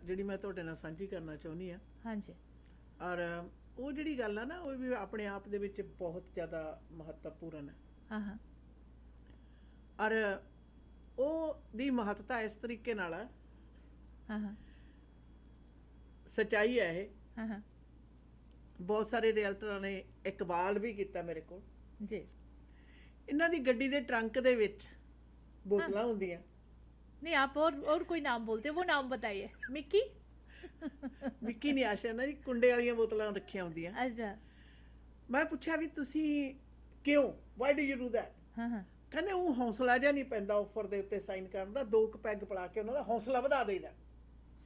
ਜਿਹੜੀ ਮੈਂ ਤੁਹਾਡੇ ਨਾਲ ਸਾਂਝੀ ਕਰਨਾ ਚਾਹੁੰਦੀ ਹਾਂ। ਹਾਂਜੀ। ਔਰ ਉਹ ਜਿਹੜੀ ਗੱਲ ਆ ਨਾ, ਉਹ ਵੀ ਆਪਣੇ ਆਪ ਦੇ ਵਿੱਚ ਬਹੁਤ ਜ਼ਿਆਦਾ ਮਹੱਤਵਪੂਰਨ ਹੈ। ਹਾਂ ਹਾਂ। ਔਰ ਉਹ ਦੀ ਮਹੱਤਤਾ ਇਸ ਤਰੀਕੇ ਨਾਲ ਆ, ਹਾਂ ਹਾਂ। ਸੱਚਾਈ ਹੈ ਇਹ। ਹਾਂ ਹਾਂ ਬਹੁਤ ਸਾਰੇ ਰੀਅਲਟਰਾਂ ਨੇ ਇਕਬਾਲ ਵੀ ਕੀਤਾ ਮੇਰੇ ਕੋਲ। ਜੀ। ਇਹਨਾਂ ਦੀ ਗੱਡੀ ਦੇ ਟਰੰਕ ਦੇ ਵਿੱਚ ਬੋਤਲਾਂ ਹੁੰਦੀਆਂ। नहीं, आप और कोई नाम बोलते, वो नाम बताइए। मिक्की। ਮਿੱਕੀ ਨਹੀਂ, ਆਸ਼ਾ ਨਾ ਜੀ, ਕੁੰਡੇ ਵਾਲੀਆਂ ਬੋਤਲਾਂ ਰੱਖੀਆਂ ਹੁੰਦੀਆਂ। अच्छा। ਮੈਂ ਪੁੱਛਿਆ ਵੀ ਤੁਸੀਂ ਕਿਉਂ, why do you do that? हाँ हाँ। ਕਹਿੰਦੇ ਉਹ ਹੌਸਲਾ ਜਿਹਾ ਨਹੀਂ ਪੈਂਦਾ ਆਫਰ ਦੇ ਉੱਤੇ ਸਾਈਨ ਕਰਨ ਦਾ, 2 ਪੈਗ ਪਲਾ ਕੇ ਉਹਨਾਂ ਦਾ ਹੌਸਲਾ ਵਧਾ ਦੇਈਦਾ।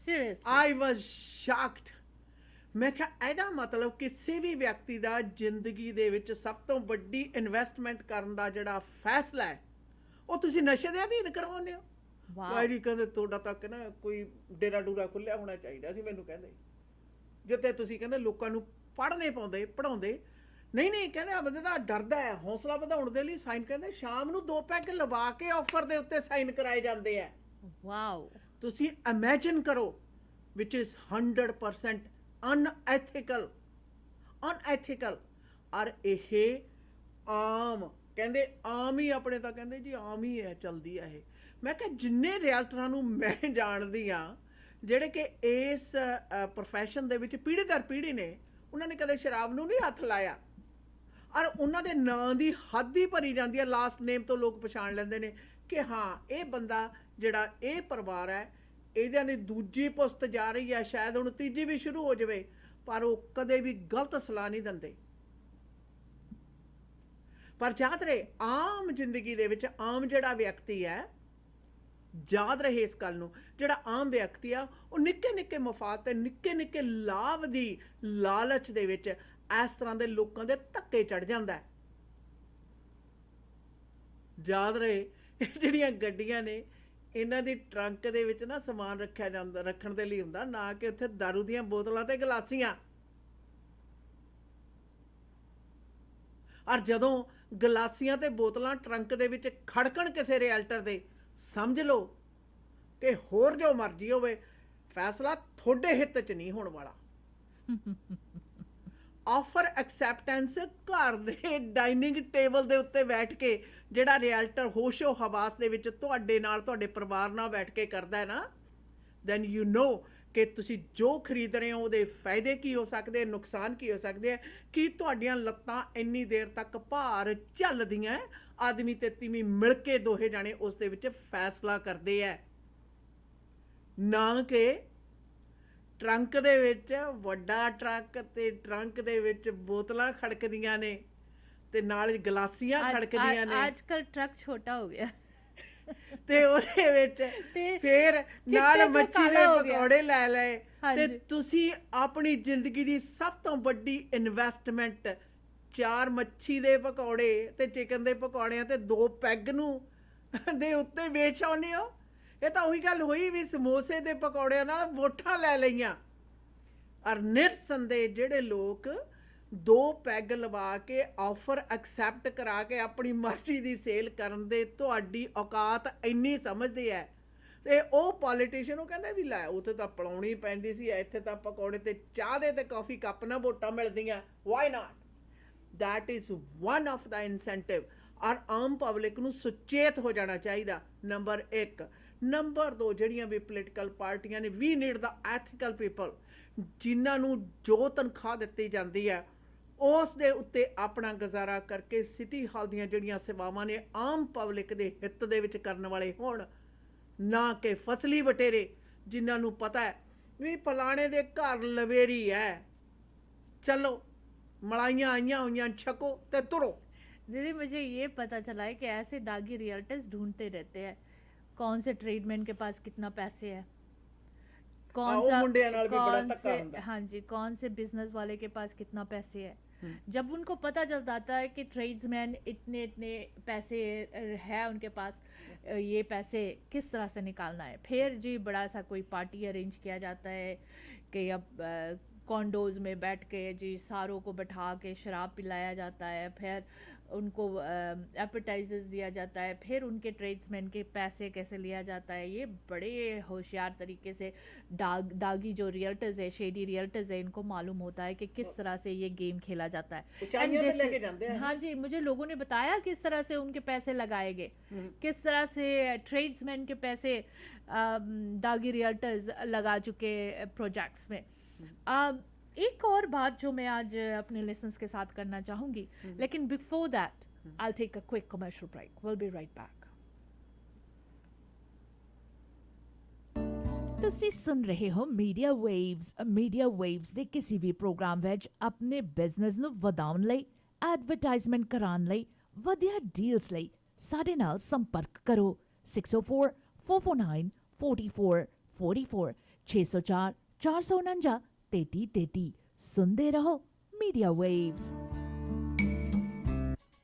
Seriously? ਆਈ ਵਾਜ਼ ਸ਼ਾਕਡ। ਮੈਂ ਕਿਹਾ ਇਹਦਾ ਮਤਲਬ ਕਿਸੇ ਵੀ ਵਿਅਕਤੀ ਦਾ ਜ਼ਿੰਦਗੀ ਦੇ ਵਿੱਚ ਸਭ ਤੋਂ ਵੱਡੀ ਇਨਵੈਸਟਮੈਂਟ ਕਰਨ ਦਾ ਜਿਹੜਾ ਫੈਸਲਾ ਹੈ, ਉਹ ਤੁਸੀਂ ਨਸ਼ੇ ਦੇ ਅਧੀਨ ਕਰਵਾਉਂਦੇ ਹੋ। वाह। ਵਾਇਰੀ ਕਹਿੰਦੇ ਤੁਹਾਡਾ ਤੱਕ ਨਾ ਕੋਈ ਡੇਰਾ ਡੂਰਾ ਖੁੱਲਿਆ ਹੋਣਾ ਚਾਹੀਦਾ ਸੀ, ਮੈਨੂੰ ਕਹਿੰਦੇ, ਜਿੱਥੇ ਤੁਸੀਂ ਕਹਿੰਦੇ ਲੋਕਾਂ ਨੂੰ ਪੜ੍ਹਨੇ ਪਾਉਂਦੇ ਪੜ੍ਹਾਉਂਦੇ। ਨਹੀਂ ਨਹੀਂ, ਕਹਿੰਦੇ ਆ ਬੰਦੇ ਦਾ ਡਰਦਾ ਹੈ, ਹੌਸਲਾ ਵਧਾਉਣ ਦੇ ਲਈ ਸਾਈਨ, ਕਹਿੰਦੇ ਸ਼ਾਮ ਨੂੰ 2 ਪੈਗ ਲਵਾ ਕੇ ਆਫਰ ਦੇ ਉੱਤੇ ਸਾਈਨ ਕਰਾਏ ਜਾਂਦੇ ਆ। वाओ। ਤੁਸੀਂ ਇਮੇਜਿਨ ਕਰੋ, ਵਿਚ ਇਜ਼ 100% ਅਨਐਥੀਕਲ। ਅਨਐਥੀਕਲ। ਔਰ ਇਹ ਆਮ, ਕਹਿੰਦੇ ਆਮ ਹੀ ਆਪਣੇ ਤਾਂ ਕਹਿੰਦੇ ਜੀ ਆਮ ਹੀ ਹੈ, ਚਲਦੀ ਹੈ ਇਹ। ਮੈਂ ਕਿਹਾ ਜਿੰਨੇ ਰੀਅਲਟਰਾਂ ਨੂੰ ਮੈਂ ਜਾਣਦੀ ਹਾਂ ਜਿਹੜੇ ਕਿ ਇਸ ਪ੍ਰੋਫੈਸ਼ਨ ਦੇ ਵਿੱਚ ਪੀੜ੍ਹੀ ਦਰ ਪੀੜ੍ਹੀ ਨੇ, ਉਹਨਾਂ ਨੇ ਕਦੇ ਸ਼ਰਾਬ ਨੂੰ ਨਹੀਂ ਹੱਥ ਲਾਇਆ। ਔਰ ਉਹਨਾਂ ਦੇ ਨਾਂ ਦੀ ਹੱਦ ਹੀ ਭਰੀ ਜਾਂਦੀ ਹੈ, ਲਾਸਟ ਨੇਮ ਤੋਂ ਲੋਕ ਪਛਾਣ ਲੈਂਦੇ ਨੇ ਕਿ ਹਾਂ ਇਹ ਬੰਦਾ ਜਿਹੜਾ ਇਹ ਪਰਿਵਾਰ ਹੈ, ਇਹਦੇ ਨੇ ਦੂਜੀ ਪੁਸਤ ਜਾ ਰਹੀ ਹੈ, ਸ਼ਾਇਦ ਹੁਣ ਤੀਜੀ ਵੀ ਸ਼ੁਰੂ ਹੋ ਜਾਵੇ, ਪਰ ਉਹ ਕਦੇ ਵੀ ਗਲਤ ਸਲਾਹ ਨਹੀਂ ਦਿੰਦੇ। ਪਰ ਯਾਦ ਰਹੇ, ਆਮ ਜ਼ਿੰਦਗੀ ਦੇ ਵਿੱਚ ਆਮ ਜਿਹੜਾ ਵਿਅਕਤੀ ਹੈ, ਯਾਦ ਰਹੇ ਇਸ ਗੱਲ ਨੂੰ, ਜਿਹੜਾ ਆਮ ਵਿਅਕਤੀ ਆ ਉਹ ਨਿੱਕੇ ਨਿੱਕੇ ਮਫਾਦ ਤੇ ਨਿੱਕੇ ਨਿੱਕੇ ਲਾਭ ਦੀ ਲਾਲਚ ਦੇ ਵਿੱਚ ਇਸ ਤਰ੍ਹਾਂ ਦੇ ਲੋਕਾਂ ਦੇ ਧੱਕੇ ਚੜ ਜਾਂਦਾ ਹੈ। ਯਾਦ ਰਹੇ, ਇਹ ਜਿਹੜੀਆਂ ਗੱਡੀਆਂ ਨੇ, ਇਹਨਾਂ ਦੀ ਟਰੰਕ ਦੇ ਵਿੱਚ ਨਾ ਸਮਾਨ ਰੱਖਿਆ ਜਾਂਦਾ, ਰੱਖਣ ਦੇ ਲਈ ਹੁੰਦਾ, ਨਾ ਕਿ ਉੱਥੇ ਦਾਰੂ ਦੀਆਂ ਬੋਤਲਾਂ ਤੇ ਗਲਾਸੀਆਂ। ਔਰ ਜਦੋਂ ਗਲਾਸੀਆਂ ਤੇ ਬੋਤਲਾਂ ਟਰੰਕ ਦੇ ਵਿੱਚ ਖੜਕਣ ਕਿਸੇ ਰੀਅਲਟਰ ਦੇ, ਸਮਝ ਲਓ ਕਿ ਹੋਰ ਜੋ ਮਰਜ਼ੀ ਹੋਵੇ, ਫੈਸਲਾ ਤੁਹਾਡੇ ਹਿੱਤ 'ਚ ਨਹੀਂ ਹੋਣ ਵਾਲਾ। ਆਫਰ ਐਕਸੈਪਟੈਂਸ ਘਰ ਦੇ ਡਾਈਨਿੰਗ ਟੇਬਲ ਦੇ ਉੱਤੇ ਬੈਠ ਕੇ ਜਿਹੜਾ ਰੀਅਲਟਰ ਹੋਸ਼ੋ ਹਵਾਸ ਦੇ ਵਿੱਚ ਤੁਹਾਡੇ ਨਾਲ, ਤੁਹਾਡੇ ਪਰਿਵਾਰ ਨਾਲ ਬੈਠ ਕੇ ਕਰਦਾ ਹੈ ਨਾ, ਦੈਨ ਯੂ ਨੋ ਕਿ ਤੁਸੀਂ ਜੋ ਖਰੀਦ ਰਹੇ ਹੋ ਉਹਦੇ ਫਾਇਦੇ ਕੀ ਹੋ ਸਕਦੇ, ਨੁਕਸਾਨ ਕੀ ਹੋ ਸਕਦੇ ਹੈ, ਕਿ ਤੁਹਾਡੀਆਂ ਲੱਤਾਂ ਇੰਨੀ ਦੇਰ ਤੱਕ ਭਾਰ ਝੱਲਦੀਆਂ, ਆਦਮੀ ਤੇ ਤੀਵੀਂ ਮਿਲ ਕੇ ਦੋਹੇ ਜਾਣੇ ਉਸ ਦੇ ਵਿੱਚ ਫੈਸਲਾ ਕਰਦੇ ਹੈ, ਨਾ ਕਿ ਟਰੰਕ ਦੇ ਵਿੱਚ ਵੱਡਾ ਟਰੱਕ ਤੇ ਟਰੰਕ ਦੇ ਵਿੱਚ ਬੋਤਲਾਂ ਖੜਕਦੀਆਂ ਨੇ ਤੇ ਨਾਲ ਗਲਾਸੀਆਂ ਖੜਕਦੀਆਂ ਨੇ। ਅੱਜ ਕੱਲ ਟਰੱਕ ਛੋਟਾ ਹੋ ਗਿਆ ਤੇ ਉਹਦੇ ਵਿੱਚ ਫੇਰ ਨਾਲ ਮੱਛੀ ਦੇ ਪਕੌੜੇ ਲੈ ਲਏ। ਤੇ ਤੁਸੀਂ ਆਪਣੀ ਜ਼ਿੰਦਗੀ ਦੀ ਸਭ ਤੋਂ ਵੱਡੀ ਇਨਵੈਸਟਮੈਂਟ 4 ਮੱਛੀ ਦੇ ਪਕੌੜੇ ਤੇ ਚਿਕਨ ਦੇ ਪਕੌੜਿਆਂ ਤੇ 2 ਪੈਗ ਨੂੰ ਦੇ ਉੱਤੇ ਵੇਚ ਆਉਂਦੇ ਹੋ। ਇਹ ਤਾਂ ਉਹੀ ਗੱਲ ਹੋਈ ਵੀ ਸਮੋਸੇ ਦੇ ਪਕੌੜਿਆਂ ਨਾਲ ਵੋਟਾਂ ਲੈ ਲਈਆਂ। ਔਰ ਨਿਰਸੰਦੇਹ ਜਿਹੜੇ ਲੋਕ 2 ਪੈਗ ਲਵਾ ਕੇ ਆਫਰ ਐਕਸੈਪਟ ਕਰਾ ਕੇ ਆਪਣੀ ਮਰਜ਼ੀ ਦੀ ਸੇਲ ਕਰਨ ਦੇ ਤੁਹਾਡੀ ਔਕਾਤ ਇੰਨੀ ਸਮਝਦੇ ਹੈ, ਤੇ ਉਹ ਪੋਲੀਟੀਸ਼ੀਅਨ ਉਹ ਕਹਿੰਦੇ ਵੀ ਲੈ ਉੱਥੇ ਤਾਂ ਪਲਾਉਣੀ ਪੈਂਦੀ ਸੀ, ਇੱਥੇ ਤਾਂ ਪਕੌੜੇ ਤੇ ਚਾਹ ਦੇ ਤੇ ਕਾਫੀ ਕੱਪ ਨਾਲ ਵੋਟਾਂ ਮਿਲਦੀਆਂ, why not. That is one of the incentive. ਔਰ ਆਮ ਪਬਲਿਕ ਨੂੰ ਸੁਚੇਤ ਹੋ ਜਾਣਾ ਚਾਹੀਦਾ, ਨੰਬਰ 1। ਨੰਬਰ 2, ਜਿਹੜੀਆਂ ਵੀ ਪੋਲੀਟੀਕਲ ਪਾਰਟੀਆਂ ਨੇ, we need the ethical people, ਜਿਨ੍ਹਾਂ ਨੂੰ ਜੋ ਤਨਖਾਹ ਦਿੱਤੀ ਜਾਂਦੀ ਹੈ ਉਸ ਦੇ ਉੱਤੇ ਆਪਣਾ ਗੁਜ਼ਾਰਾ ਕਰਕੇ ਸਿਟੀ ਹਾਲ ਦੀਆਂ ਜਿਹੜੀਆਂ ਸੇਵਾਵਾਂ ਨੇ ਆਮ ਪਬਲਿਕ ਦੇ ਹਿੱਤ ਦੇ ਵਿੱਚ ਕਰਨ ਵਾਲੇ ਹੋਣ, ਨਾ ਕਿ ਫਸਲੀ ਵਟੇਰੇ ਜਿਨ੍ਹਾਂ ਨੂੰ ਪਤਾ ਹੈ ਵੀ ਫਲਾਣੇ ਦੇ ਘਰ ਲਵੇਰੀ ਹੈ, ਚਲੋ ਮਲਾਈਆਂ ਆਈਆਂ ਹੋਈਆਂ ਛਕੋ ਤੇ ਤੁਰੋ। दीदी मुझे ये पता चला है कि ऐसे दागी रियल्टर्स ढूंढते रहते हैं, कौन से ट्रेडमैन के पास कितना पैसे है, हाँ जी, कौन से बिजनेस वाले के पास कितना पैसे है। जब उनको पता चल जाता है कि ट्रेड्समैन इतने इतने पैसे है उनके पास, ये पैसे किस तरह से निकालना है, फिर जी बड़ा सा कोई पार्टी अरेंज किया जाता है कि अब कॉन्डोज में बैठ के जी सारों को बैठा के शराब पिलाया जाता है, फिर उनको एडवर्टाइजेस दिया जाता है, फिर उनके ट्रेड्समैन के पैसे कैसे लिया जाता है। ये बड़े होशियार तरीके से दागी जो रियल्टर्स है, शेडी रियल्टर्स है, इनको मालूम होता है कि किस तरह से ये गेम खेला जाता है। हाँ जी, मुझे लोगों ने बताया किस तरह से उनके पैसे लगाए गए, किस तरह से ट्रेड्समैन के पैसे दागी रियल्टर्स लगा चुके प्रोजेक्ट्स में। एक और बात जो मैं आज अपने लिसनर्स के साथ करना चाहूंगी, लेकिन before that I take a quick commercial break. Will be right back. ਤੁਸੀਂ ਸੁਣ ਰਹੇ ਹੋ ਮੀਡੀਆ ਵੇਵਸ ਦੇ ਕਿਸੇ ਵੀ ਪ੍ਰੋਗਰਾਮ ਵਿੱਚ ਆਪਣੇ ਬਿਜ਼ਨਸ ਨੂੰ ਵਧਾਉਣ ਲਈ, ਐਡਵਰਟਾਈਜ਼ਮੈਂਟ ਕਰਾਉਣ ਲਈ, ਵਧੀਆ ਡੀਲਸ ਲਈ ਸਾਡੇ ਨਾਲ ਸੰਪਰਕ ਕਰੋ 604 449 4444 604 449 3333। ਸੁਣਦੇ ਰਹੋ ਮੀਡੀਆ ਵੇਵਸ।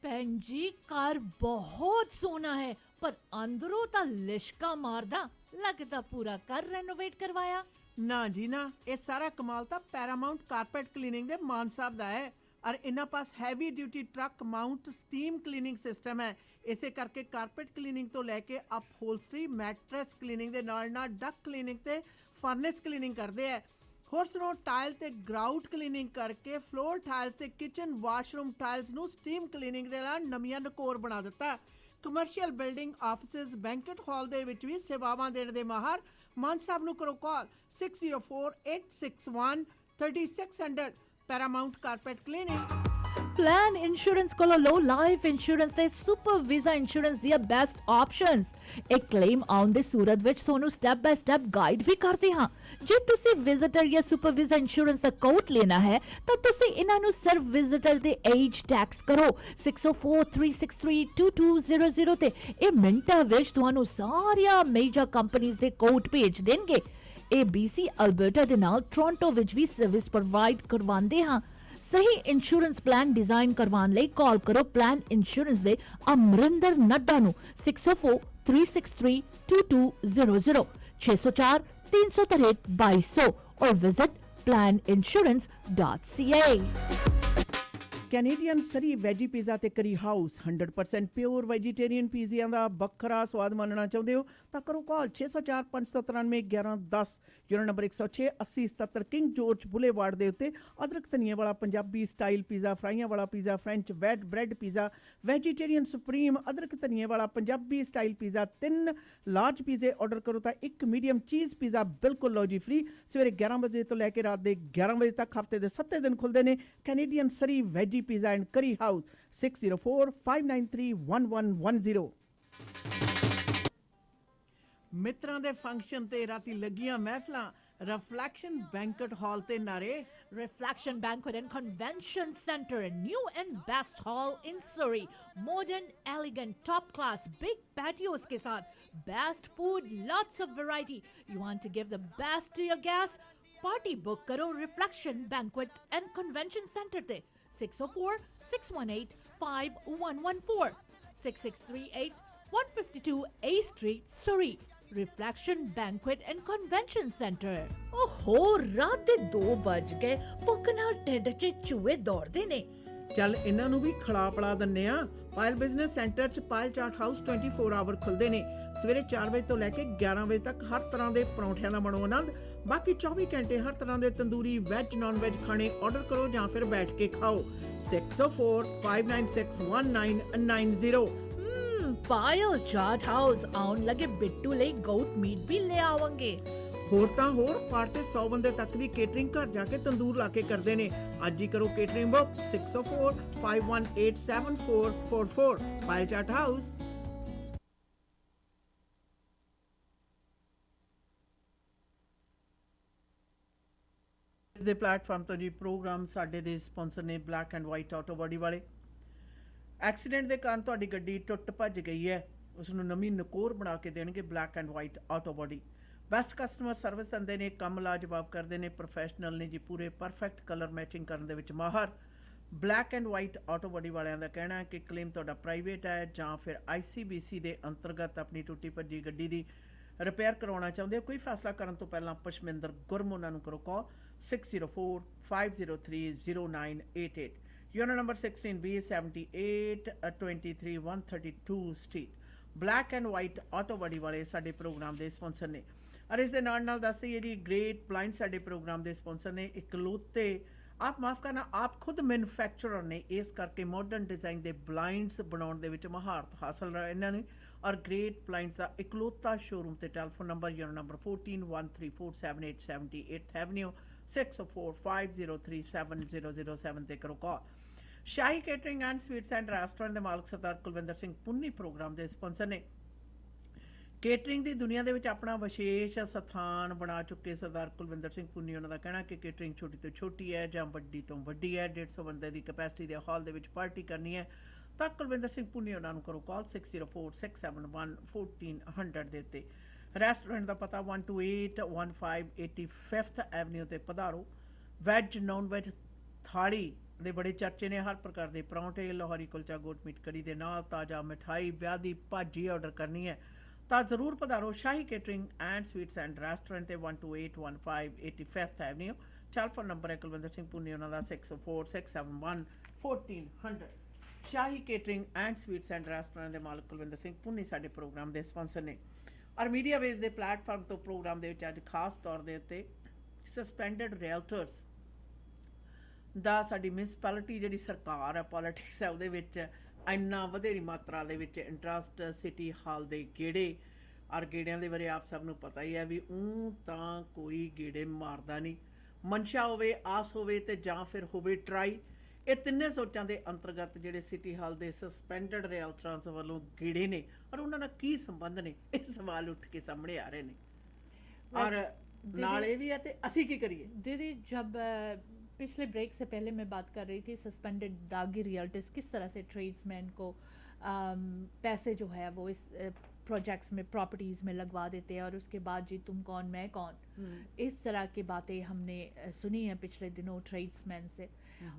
ਭੈਣ ਜੀ ਘਰ ਬਹੁਤ ਸੋਹਣਾ ਹੈ, ਪਰ ਅੰਦਰੋਂ ਤਾਂ ਲਿਸ਼ਕਾ ਮਾਰਦਾ, ਲੱਗਦਾ ਪੂਰਾ ਘਰ ਰੈਨੋਵੇਟ ਕਰਵਾਇਆ। ਨਾ ਜੀ ਨਾ, ਇਹ ਸਾਰਾ ਕਮਾਲ ਤਾਂ ਪੈਰਾਮਾਉਂਟ ਕਾਰਪੈਟ ਕਲੀਨਿੰਗ ਦੇ ਮਾਨ ਸਾਹਿਬ ਦਾ ਹੈ। ਔਰ ਇਹਨਾਂ ਪਾਸ heavy duty truck mount steam cleaning system ਹੈ। ਇਸੇ ਕਰਕੇ ਕਾਰਪੈਟ ਕਲੀਨਿੰਗ ਤੋਂ ਲੈ ਕੇ ਅਪਹੋਲਸਟਰੀ, ਮੈਟਰੈਸ ਕਲੀਨਿੰਗ ਦੇ ਨਾਲ ਨਾਲ ਡਕ ਕਲੀਨਿੰਗ ਤੇ ਫਰਨੈਸ ਕਲੀਨਿੰਗ ਕਰਦੇ ਹੈ। ਹੋਰ ਸੁਣੋ, ਟਾਇਲ ਤੇ ਗਰਾਊਟ ਕਲੀਨਿੰਗ ਕਰਕੇ ਫਲੋਰ ਟਾਇਲਸ ਤੇ ਕਿਚਨ ਵਾਸ਼ਰੂਮ ਟਾਇਲਸ ਨੂੰ ਸਟੀਮ ਕਲੀਨਿੰਗ ਦੇ ਨਾਲ ਨਵੀਆਂ ਨਕੋਰ ਬਣਾ ਦਿੱਤਾ। Commercial building, offices, banquet hall ਦੇ ਵਿੱਚ ਵੀ ਸੇਵਾਵਾਂ ਦੇਣ ਦੇ ਮਾਹਰ ਮਾਨ ਸਾਹਿਬ ਨੂੰ ਕਰੋ ਕਾਲ 6048613600 Paramount carpet clinic. Plan insurance ਕੋਲੋਂ ਲੋ ਲਾਈਫ ਇੰਸ਼ੋਰੈਂਸ ਤੇ ਸੁਪਰ ਵੀਜ਼ਾ ਇੰਸ਼ੋਰੈਂਸ ਦੀਆਂ ਬੈਸਟ ਆਪਸ਼ਨਸ। ਇੱਕ ਕਲੇਮ ਆਉਣ ਦੇ ਸੂਰਤ ਵਿੱਚ ਤੁਹਾਨੂੰ ਸਟੈਪ ਬਾय ਸਟੈਪ ਗਾਈਡ ਵੀ ਕਰਦੇ ਹਾਂ। ਜੇ ਤੁਸੀਂ ਵਿਜ਼ਿਟਰ ਜਾਂ ਸੁਪਰ ਵੀਜ਼ਾ ਇੰਸ਼ੋਰੈਂਸ ਦਾ ਕੋਟ ਲੈਣਾ ਹੈ ਤਾਂ ਤੁਸੀਂ ਇਹਨਾਂ ਨੂੰ ਸਿਰਫ ਵਿਜ਼ਿਟਰ ਦੇ ਏਜ ਟੈਕਸ ਕਰੋ 6043632200 ਤੇ ਇਹ ਮਿੰਟਾਂ ਵਿੱਚ ਤੁਹਾਨੂੰ ਸਾਰੀਆਂ ਮੇਜਰ ਕੰਪਨੀਆਂ ਦੇ ਕੋਟ ਭੇਜ ਦੇਣਗੇ। ਇਹ BC ਅਲਬਰਟਾ ਦੇ ਨਾਲ ਟੋਰਾਂਟੋ ਵਿੱਚ ਵੀ ਸਰਵਿਸ ਪ੍ਰੋਵਾਈਡ ਕਰਵਾਉਂਦੇ ਹਾਂ। ਸਹੀ ਇੰਸ਼ੋਰੈਂਸ ਪਲਾਨ ਡਿਜ਼ਾਈਨ ਕਰਵਾਉਣ ਲਈ ਕਾਲ ਕਰੋ ਪਲਾਨ ਇੰਸ਼ੋਰੈਂਸ ਦੇ ਅਮਰਿੰਦਰ ਨੱਡਾ ਨੂੰ 6043632200 604 363 2200 और visit planinsurance.ca। ਕੈਨੇਡੀਅਨ ਸਰੀ ਵੈਜੀ ਪੀਜ਼ਾ ਤੇ ਕਰੀ ਹਾਊਸ 100% ਪਿਓਰ ਵੈਜੀਟੇਰੀਅਨ ਪੀਜ਼ਿਆਂ ਦਾ ਵੱਖਰਾ ਸਵਾਦ ਮਾਣਨਾ ਚਾਹੁੰਦੇ ਹੋ ਤਾਂ ਕਰੋ ਕਾਲ 604 593 1110, unit number 106 8077 king George boulevard ਦੇ ਉੱਤੇ। ਅਦਰਕ ਧਨੀਏ ਵਾਲਾ ਪੰਜਾਬੀ ਸਟਾਈਲ ਪੀਜ਼ਾ, ਫਰਾਈਆਂ ਵਾਲਾ pizza, French wheat bread pizza, vegetarian supreme ਅਦਰਕ ਧਨੀਏ ਵਾਲਾ ਪੰਜਾਬੀ ਸਟਾਈਲ ਪੀਜ਼ਾ। 3 ਲਾਰਜ ਪੀਜ਼ੇ ਆਰਡਰ ਕਰੋ ਤਾਂ 1 ਮੀਡੀਅਮ ਚੀਜ਼ ਪੀਜ਼ਾ ਬਿਲਕੁਲ ਲਓ ਜੀ ਫ੍ਰੀ। ਸਵੇਰੇ 11 ਵਜੇ ਤੋਂ ਲੈ ਕੇ ਰਾਤ ਦੇ 11 ਵਜੇ ਤੱਕ ਹਫਤੇ ਦੇ 7 ਦਿਨ ਖੁੱਲ੍ਹਦੇ ਨੇ। Canadian Surrey veggie pizza and ਕਰੀ ਹਾਊਸ 6045931110। ਮਿੱਤਰਾਂ ਦੇ ਫੰਕਸ਼ਨ ਤੇ ਰਾਤੀ ਲੱਗੀਆਂ ਮਹਿਫਲਾਂ ਰਿਫਲੈਕਸ਼ਨ ਬੈਂਕਟ ਹਾਲ ਤੇ ਨਾਰੇ। Reflection Banquet and Convention Center, a new and best hall in Surrey. Modern, elegant, top class, big patios के साथ, best food, lots of variety. You want to give the best to your guests? Party book करो Reflection Banquet and Convention Center ते 604-618-5114 6638 152 A Street, Surrey. Reflection Banquet and Convention Center। ਓਹੋ, ਰਾਤ ਦੇ 2 ਵੱਜ ਗਏ, ਭੁੱਖ ਨਾਲ ਢਿੱਡ 'ਚ ਚੂਹੇ ਦੌੜਦੇ ਨੇ। ਚੱਲ ਇਹਨਾਂ ਨੂੰ ਵੀ ਖਿਲਾ ਪਿਲਾ ਦਿੰਨੇ ਆ। ਪਾਇਲ ਬਿਜ਼ਨਸ ਸੈਂਟਰ 'ਚ ਪਾਇਲ ਚਾਟ ਹਾਊਸ 24 ਆਵਰ ਖੁੱਲ੍ਹਦੇ ਨੇ। ਸਵੇਰੇ 4 ਵਜੇ ਤੋਂ ਲੈ ਕੇ 11 ਵਜੇ ਤੱਕ ਹਰ ਤਰ੍ਹਾਂ ਦੇ ਪਰੌਂਠਿਆਂ ਦਾ ਬਣੋ ਆਨੰਦ। ਬਾਕੀ 24 ਘੰਟੇ ਹਰ ਤਰ੍ਹਾਂ ਦੇ ਤੰਦੂਰੀ, ਵੈਜ, ਨਾਨ ਵੈਜ ਖਾਣੇ ਆਰਡਰ ਕਰੋ ਜਾਂ ਫਿਰ ਬੈਠ ਕੇ ਖਾਓ 6045961990। ਪਾਇਲ ਚਾਟ ਹਾਊਸ ਆਉਣ ਲੱਗੇ ਬਿੱਟੂ ਲਈ ਗੋਟ ਮੀਟ ਵੀ ਲੈ ਆਵਾਂਗੇ। ਹੋਰ ਤਾਂ ਹੋਰ, ਪਾਰ ਤੇ 100 ਬੰਦੇ ਤੱਕ ਦੀ ਕੇਟਰਿੰਗ ਘਰ ਜਾ ਕੇ ਤੰਦੂਰ ਲਾ ਕੇ ਕਰਦੇ ਨੇ। ਅੱਜ ਹੀ ਕਰੋ ਕੇਟਰਿੰਗ ਬੁੱਕ 6045187444 ਪਾਇਲ ਚਾਟ ਹਾਊਸ। ਦੇ ਪਲੇਟਫਾਰਮ ਤੋਂ ਜੀ ਪ੍ਰੋਗਰਾਮ ਸਾਡੇ ਦੇ ਸਪਾਂਸਰ ਨੇ black and white auto body ਵਾਲੇ। ਐਕਸੀਡੈਂਟ ਦੇ ਕਾਰਨ ਤੁਹਾਡੀ ਗੱਡੀ ਟੁੱਟ ਭੱਜ ਗਈ ਹੈ, ਉਸ ਨੂੰ ਨਵੀਂ ਨਕੋਰ ਬਣਾ ਕੇ ਦੇਣਗੇ black and white auto body. Best customer service ਦਿੰਦੇ ਨੇ, ਕੰਮ ਲਾਜਵਾਬ ਕਰਦੇ ਨੇ, ਪ੍ਰੋਫੈਸ਼ਨਲ ਨੇ ਜੀ, ਪੂਰੇ ਪਰਫੈਕਟ ਕਲਰ ਮੈਚਿੰਗ ਕਰਨ ਦੇ ਵਿੱਚ ਮਾਹਰ। Black and white auto body ਵਾਲਿਆਂ ਦਾ ਕਹਿਣਾ ਹੈ ਕਿ ਕਲੇਮ ਤੁਹਾਡਾ ਪ੍ਰਾਈਵੇਟ ਹੈ ਜਾਂ ਫਿਰ ICBC ਦੇ ਅੰਤਰਗਤ ਆਪਣੀ ਟੁੱਟੀ ਭੱਜੀ ਗੱਡੀ ਦੀ ਰਿਪੇਅਰ ਕਰਵਾਉਣਾ ਚਾਹੁੰਦੇ ਹੋ। ਕੋਈ ਫੈਸਲਾ ਕਰਨ ਤੋਂ ਪਹਿਲਾਂ ਪਸ਼ਮਿੰਦਰ ਗੁਰਮ ਉਹਨਾਂ ਨੂੰ ਕਰੋ ਕਾਲ 6045030988। Unit number 16B 78 23 132 Street. Black and white auto buddy ਵਾਲੇ ਸਾਡੇ ਪ੍ਰੋਗਰਾਮ ਦੇ ਸਪਾਂਸਰ ਨੇ। ਔਰ ਇਸ ਦੇ ਨਾਲ ਦੱਸ ਦਈਏ ਜੀ ਗ੍ਰੇਟ ਬਲਾਈਂਡ ਸਾਡੇ ਪ੍ਰੋਗਰਾਮ ਦੇ ਸਪਾਂਸਰ ਨੇ। ਇਕਲੌਤੇ ਆਪ ਮਾਫ ਕਰਨਾ ਆਪ ਖੁਦ ਮੈਨੂਫੈਕਚਰਰ ਨੇ, ਇਸ ਕਰਕੇ ਮਾਡਰਨ ਡਿਜ਼ਾਈਨ ਦੇ ਬਲਾਈਂਡਸ ਬਣਾਉਣ ਦੇ ਵਿੱਚ ਮਹਾਰਤ ਹਾਸਲ ਹੈ ਇਹਨਾਂ ਨੇ। ਔਰ ਗ੍ਰੇਟ ਬਲਾਈਂਡਸ ਦਾ ਇਕਲੌਤਾ ਸ਼ੋਰੂਮ ਤੇ telephone number unit number 14 1347 78 avenue 6045037007 ਤੇ ਕਰੋ call. Shahi catering and sweets and restaurant ਦੇ ਮਾਲਕ ਸਰਦਾਰ ਕੁਲਵਿੰਦਰ ਸਿੰਘ ਪੁੰਨੀ ਪ੍ਰੋਗਰਾਮ ਦੇ ਸਪਾਂਸਰ ਨੇ। ਕੇਟਰਿੰਗ ਦੀ ਦੁਨੀਆ ਦੇ ਵਿੱਚ ਆਪਣਾ ਵਿਸ਼ੇਸ਼ ਸਥਾਨ ਬਣਾ ਚੁੱਕੇ ਸਰਦਾਰ ਕੁਲਵਿੰਦਰ ਸਿੰਘ ਪੁੰਨੀ, ਉਹਨਾਂ ਦਾ ਕਹਿਣਾ ਕਿ ਕੇਟਰਿੰਗ ਛੋਟੀ ਤੋਂ ਛੋਟੀ ਹੈ ਜਾਂ ਵੱਡੀ ਤੋਂ ਵੱਡੀ ਹੈ। 150 ਬੰਦੇ ਦੀ ਕੈਪੈਸਿਟੀ ਦੇ ਹਾਲ ਦੇ ਵਿੱਚ ਪਾਰਟੀ ਕਰਨੀ ਹੈ ਤਾਂ ਕੁਲਵਿੰਦਰ ਸਿੰਘ ਪੁੰਨੀ ਉਹਨਾਂ ਨੂੰ ਕਰੋ ਕਾਲ 6046711400 ਦੇ ਉੱਤੇ। ਰੈਸਟੋਰੈਂਟ ਦਾ ਪਤਾ 12815 85th ਐਵਨਿਊ ਤੇ ਪਧਾਰੋ। ਵੈਜ ਨੌਨ ਵੈਜ ਥਾਲੀ ਦੇ ਬੜੇ ਚਰਚੇ ਨੇ। ਹਰ ਪ੍ਰਕਾਰ ਦੇ ਪਰੌਂਠੇ, ਲਾਹੌਰੀ ਕੁਲਚਾ, ਗੋਟ ਮੀਟ ਕੜੀ ਦੇ ਨਾਲ ਤਾਜ਼ਾ ਮਿਠਾਈ, ਵਿਆਹ ਦੀ ਭਾਜੀ ਆਰਡਰ ਕਰਨੀ ਹੈ ਤਾਂ ਜ਼ਰੂਰ ਪਧਾਰੋ Shahi catering and sweets and restaurant ਤੇ 12815 85th ਐਵਨਿਊ। ਟੈਲੀਫੋਨ ਨੰਬਰ ਹੈ ਕੁਲਵਿੰਦਰ ਸਿੰਘ ਪੁੰਨੀ ਉਹਨਾਂ ਦਾ 6046711400। Shahi catering and sweets and restaurant ਦੇ ਮਾਲਕ ਕੁਲਵਿੰਦਰ ਸਿੰਘ ਪੁੰਨੀ ਸਾਡੇ ਪ੍ਰੋਗਰਾਮ ਦੇ ਸਪਾਂਸਰ ਨੇ। ਔਰ ਮੀਡੀਆ ਵੇਵ ਦੇ ਪਲੇਟਫਾਰਮ ਤੋਂ ਪ੍ਰੋਗਰਾਮ ਦੇ ਵਿੱਚ ਅੱਜ ਖਾਸ ਤੌਰ ਦੇ ਉੱਤੇ ਸਸਪੈਂਡਡ ਰੀਅਲਟਰਸ ਦਾ ਸਾਡੀ ਮਿਊਨਿਸਪੈਲਿਟੀ ਜਿਹੜੀ ਸਰਕਾਰ ਹੈ, ਪੋਲੀਟਿਕਸ ਹੈ, ਉਹਦੇ ਵਿੱਚ ਇੰਨਾ ਵਧੇਰੀ ਮਾਤਰਾ ਦੇ ਵਿੱਚ ਇੰਟਰਸਟ। ਸਿਟੀ ਹਾਲ ਦੇ ਗੇੜੇ ਔਰ ਗੇੜਿਆਂ ਦੇ ਬਾਰੇ ਆਪ ਸਭ ਨੂੰ ਪਤਾ ਹੀ ਹੈ ਵੀ ਤਾਂ ਕੋਈ ਗੇੜੇ ਮਾਰਦਾ ਨਹੀਂ। ਮਨਸ਼ਾ ਹੋਵੇ, ਆਸ ਹੋਵੇ ਤੇ ਜਾਂ ਫਿਰ ਹੋਵੇ ਟਰਾਈ, ਇਹ ਤਿੰਨੇ ਸੋਚਾਂ ਦੇ ਅੰਤਰਗਤ ਜਿਹੜੇ ਸਿਟੀ ਹਾਲ ਦੇ ਸਸਪੈਂਡਡ ਰੀਅਲਟਰਸ ਵੱਲੋਂ ਗੇੜੇ ਨੇ ਔਰ ਉਹਨਾਂ ਨਾਲ ਕੀ ਸੰਬੰਧ ਨੇ, ਇਹ ਸਵਾਲ ਉੱਠ ਕੇ ਸਾਹਮਣੇ ਆ ਰਹੇ ਨੇ। ਔਰ ਨਾਲ ਇਹ ਵੀ ਹੈ ਤੇ ਅਸੀਂ ਕੀ ਕਰੀਏ। दीदी जब पिछले ब्रेक से पहले मैं बात कर रही थी सस्पेंडेड दागी रियल्टर्स किस तरह से ट्रेड्समैन को पैसे जो है वो इस प्रोजेक्ट्स में प्रॉपर्टीज़ में लगवा देते हैं और उसके बाद जी तुम कौन मैं कौन, इस तरह की बातें हमने सुनी हैं पिछले दिनों ट्रेड्समैन से।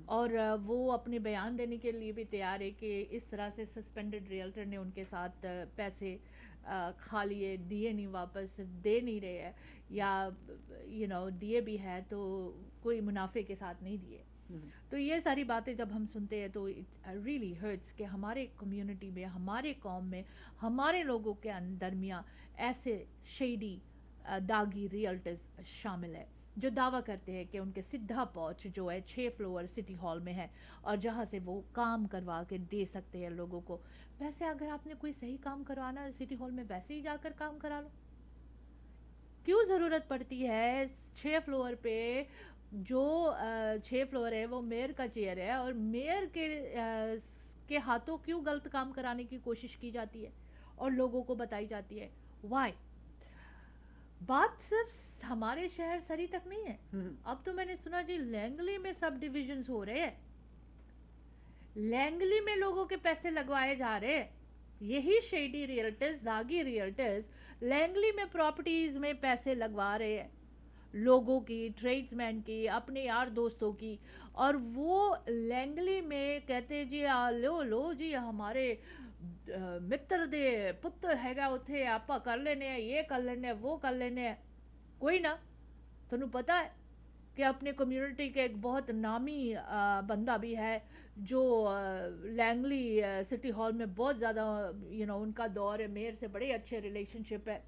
और वो अपने बयान देने के लिए भी तैयार है कि इस तरह से सस्पेंडेड रियल्टर ने उनके साथ पैसे खा लिए, दिए नहीं, वापस दे नहीं रहे हैं, या दिए भी है तो कोई मुनाफे के साथ नहीं दिए। तो ये सारी बातें जब हम सुनते हैं तो इट रियली हर्ट्स कि हमारे कम्युनिटी में, हमारे कौम में, हमारे लोगों के दरमियाँ ऐसे शेडी दागी रियल्टर्स शामिल है जो दावा करते हैं कि उनके सीधा पहुँच जो है 6 फ्लोर सिटी हॉल में है और जहाँ से वो काम करवा के दे सकते हैं लोगों को। वैसे अगर आपने कोई सही काम करवाना है सिटी हॉल में, वैसे ही जाकर काम करा लो। क्यों ज़रूरत पड़ती है 6 फ्लोर पे, जो 6 फ्लोर है वो मेयर का चेयर है और मेयर के हाथों क्यों गलत काम कराने की कोशिश की जाती है और लोगों को बताई जाती है। वाई बात सिर्फ हमारे शहर सरी तक नहीं है। अब तो मैंने सुना जी लैंगली में सब डिविजन्स हो रहे हैं, लैंगली में लोगों के पैसे लगवाए जा रहे हैं। यही शेडी रियल्टर्स, दागी रियल्टर्स लैंगली में प्रॉपर्टीज में पैसे लगवा रहे हैं लोगों की, ट्रेड्समैन की, अपने यार दोस्तों की। और वो लैंगली में कहते जी लो जी हमारे मित्र दे पुत्र हैगा उत्थे आपा कर लेने, ये कर लेने, वो कर लेने। कोई ना, तुहानू पता है कि अपने कम्युनिटी के एक बहुत नामी बंदा भी है जो लैंगली सिटी हॉल में बहुत ज़्यादा उनका दौर है, मेयर से बड़े अच्छे रिलेशनशिप है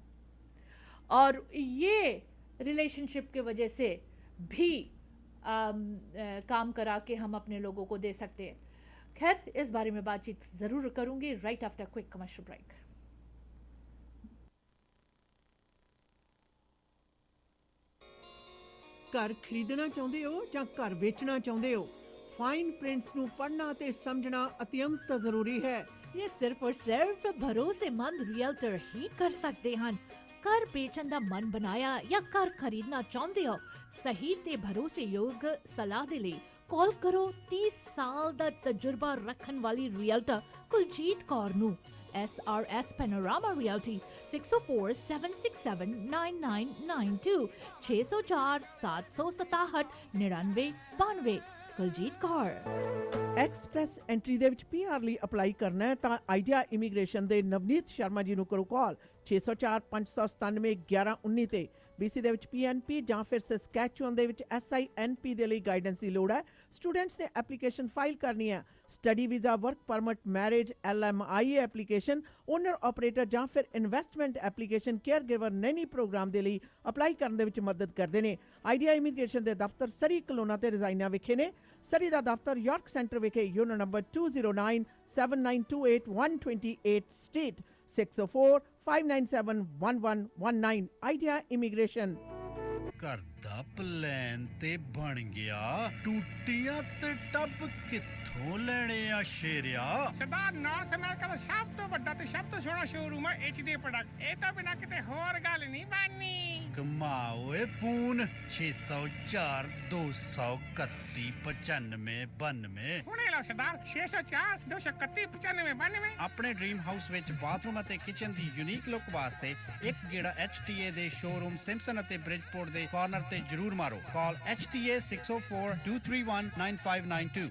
और ये रिलेशनशिप के वजह से भी काम करा के हम अपने लोगों को दे सकते हैं। खैर इस बारे में बातचीत ज़रूर करूँगी right after quick commercial break. ਘਰ ਖਰੀਦਣਾ ਚਾਹੁੰਦੇ ਹੋ ਜਾਂ ਘਰ ਵੇਚਣਾ ਚਾਹੁੰਦੇ ਹੋ, ਫਾਈਨ ਪ੍ਰਿੰਟਸ ਨੂੰ ਪੜ੍ਹਨਾ ਤੇ ਸਮਝਣਾ ਅਤਿਅੰਤ ਜ਼ਰੂਰੀ ਹੈ। ये सिर्फ और सिर्फ भरोसेमंद रियल्टर ही कर सकते हैं। घर बेचण दा मन बनाया या घर खरीदना चाਹੁੰਦੇ ਹੋ, सही ते भरोसेयोग सलाह दे लई कॉल करो 30 साल दा तजुर्बा रखन वाली रियल्टर कुलजीत कौर नू। SRS Panorama Realty 604 767 9992 604 767 9992 Kuljit Kaur. Express entry ਦੇ ਵਿੱਚ PR ਲਈ ਅਪਲਾਈ ਕਰਨਾ ਹੈ ਤਾਂ ਆਈਡੀਆ ਇਮੀਗ੍ਰੇਸ਼ਨ ਦੇ ਨਵਨੀਤ ਸ਼ਰਮਾ ਜੀ ਨੂੰ ਕਰੋ ਕਾਲ 604 597 1119 ਤੇ BC ਦੇ ਵਿੱਚ PNP ਜਾਂ ਫਿਰ ਸਸਕੈਚੁਅਨ ਦੇ ਵਿੱਚ SINP ਦੇ ਲਈ ਗਾਈਡੈਂਸ ਦੀ ਲੋੜ ਹੈ। ਸਟੂਡੈਂਟਸ ਨੇ ਐਪਲੀਕੇਸ਼ਨ ਫਾਈਲ ਕਰਨੀ ਹੈ। Study visa, work permit, marriage, LMIA application, owner operator ਜਾਂ ਫਿਰ investment application caregiver nanny program ਦੇ ਲਈ ਅਪਲਾਈ ਕਰਨ ਦੇ ਵਿੱਚ ਮਦਦ ਕਰਦੇ ਨੇ। ਆਈਡੀਆ ਇਮੀਗ੍ਰੇਸ਼ਨ ਦੇ ਦਫ਼ਤਰ ਸਰੀ ਕਲੋਨਾ ਤੇ ਰਜ਼ਾਈਨਾ ਵਿਖੇ ਨੇ। ਸਰੀ ਦਾ ਦਫ਼ਤਰ ਯਾਰਕ ਸੈਂਟਰ ਵਿਖੇ unit number 2097928 state 6045971119 idea immigration. ਘਰ ਦਾ ਪਲਾਨ ਤੇ ਬਣ ਗਿਆ, ਟੂਟੀਆਂ ਤੇ ਟੱਬ ਕਿੱਥੋਂ ਲੈਣੇ ਆ ਸ਼ੇਰਿਆ? ਸਰਦਾਰ ਨਾਰਥ ਅਮਰੀਕਾ ਦਾ ਸਭ ਤੋਂ ਵੱਡਾ ਤੇ ਸਭ ਤੋਂ ਸੋਹਣਾ ਸ਼ੋਰੂਮ ਹੈ HD ਪ੍ਰੋਡਕਟ। ਇਹ ਤਾਂ ਬਿਨਾਂ ਕਿਤੇ ਹੋਰ ਗੱਲ ਨਹੀਂ ਬਣਨੀ। ਕਮਾ ਓਏ ਫੋਨ 6042319592 ਹੁਣੇ ਲਓ ਸਰਦਾਰ 6042319592। ਆਪਣੇ ਡ੍ਰੀਮ ਹਾਊਸ ਵਿੱਚ ਬਾਥਰੂਮ ਅਤੇ ਕਿਚਨ ਦੀ ਯੂਨੀਕ ਲੁੱਕ ਵਾਸਤੇ ਇੱਕ ਗੇੜਾ HTA ਦੇ ਸ਼ੋਰੂਮ ਸਿੰਪਸਨ ਅਤੇ ਬ੍ਰਿਜਪੋਰਟ ਦੇ ਕਾਰਨਰ ਤੇ ਜ਼ਰੂਰ ਮਾਰੋ। ਕਾਲ HTA 6042319592।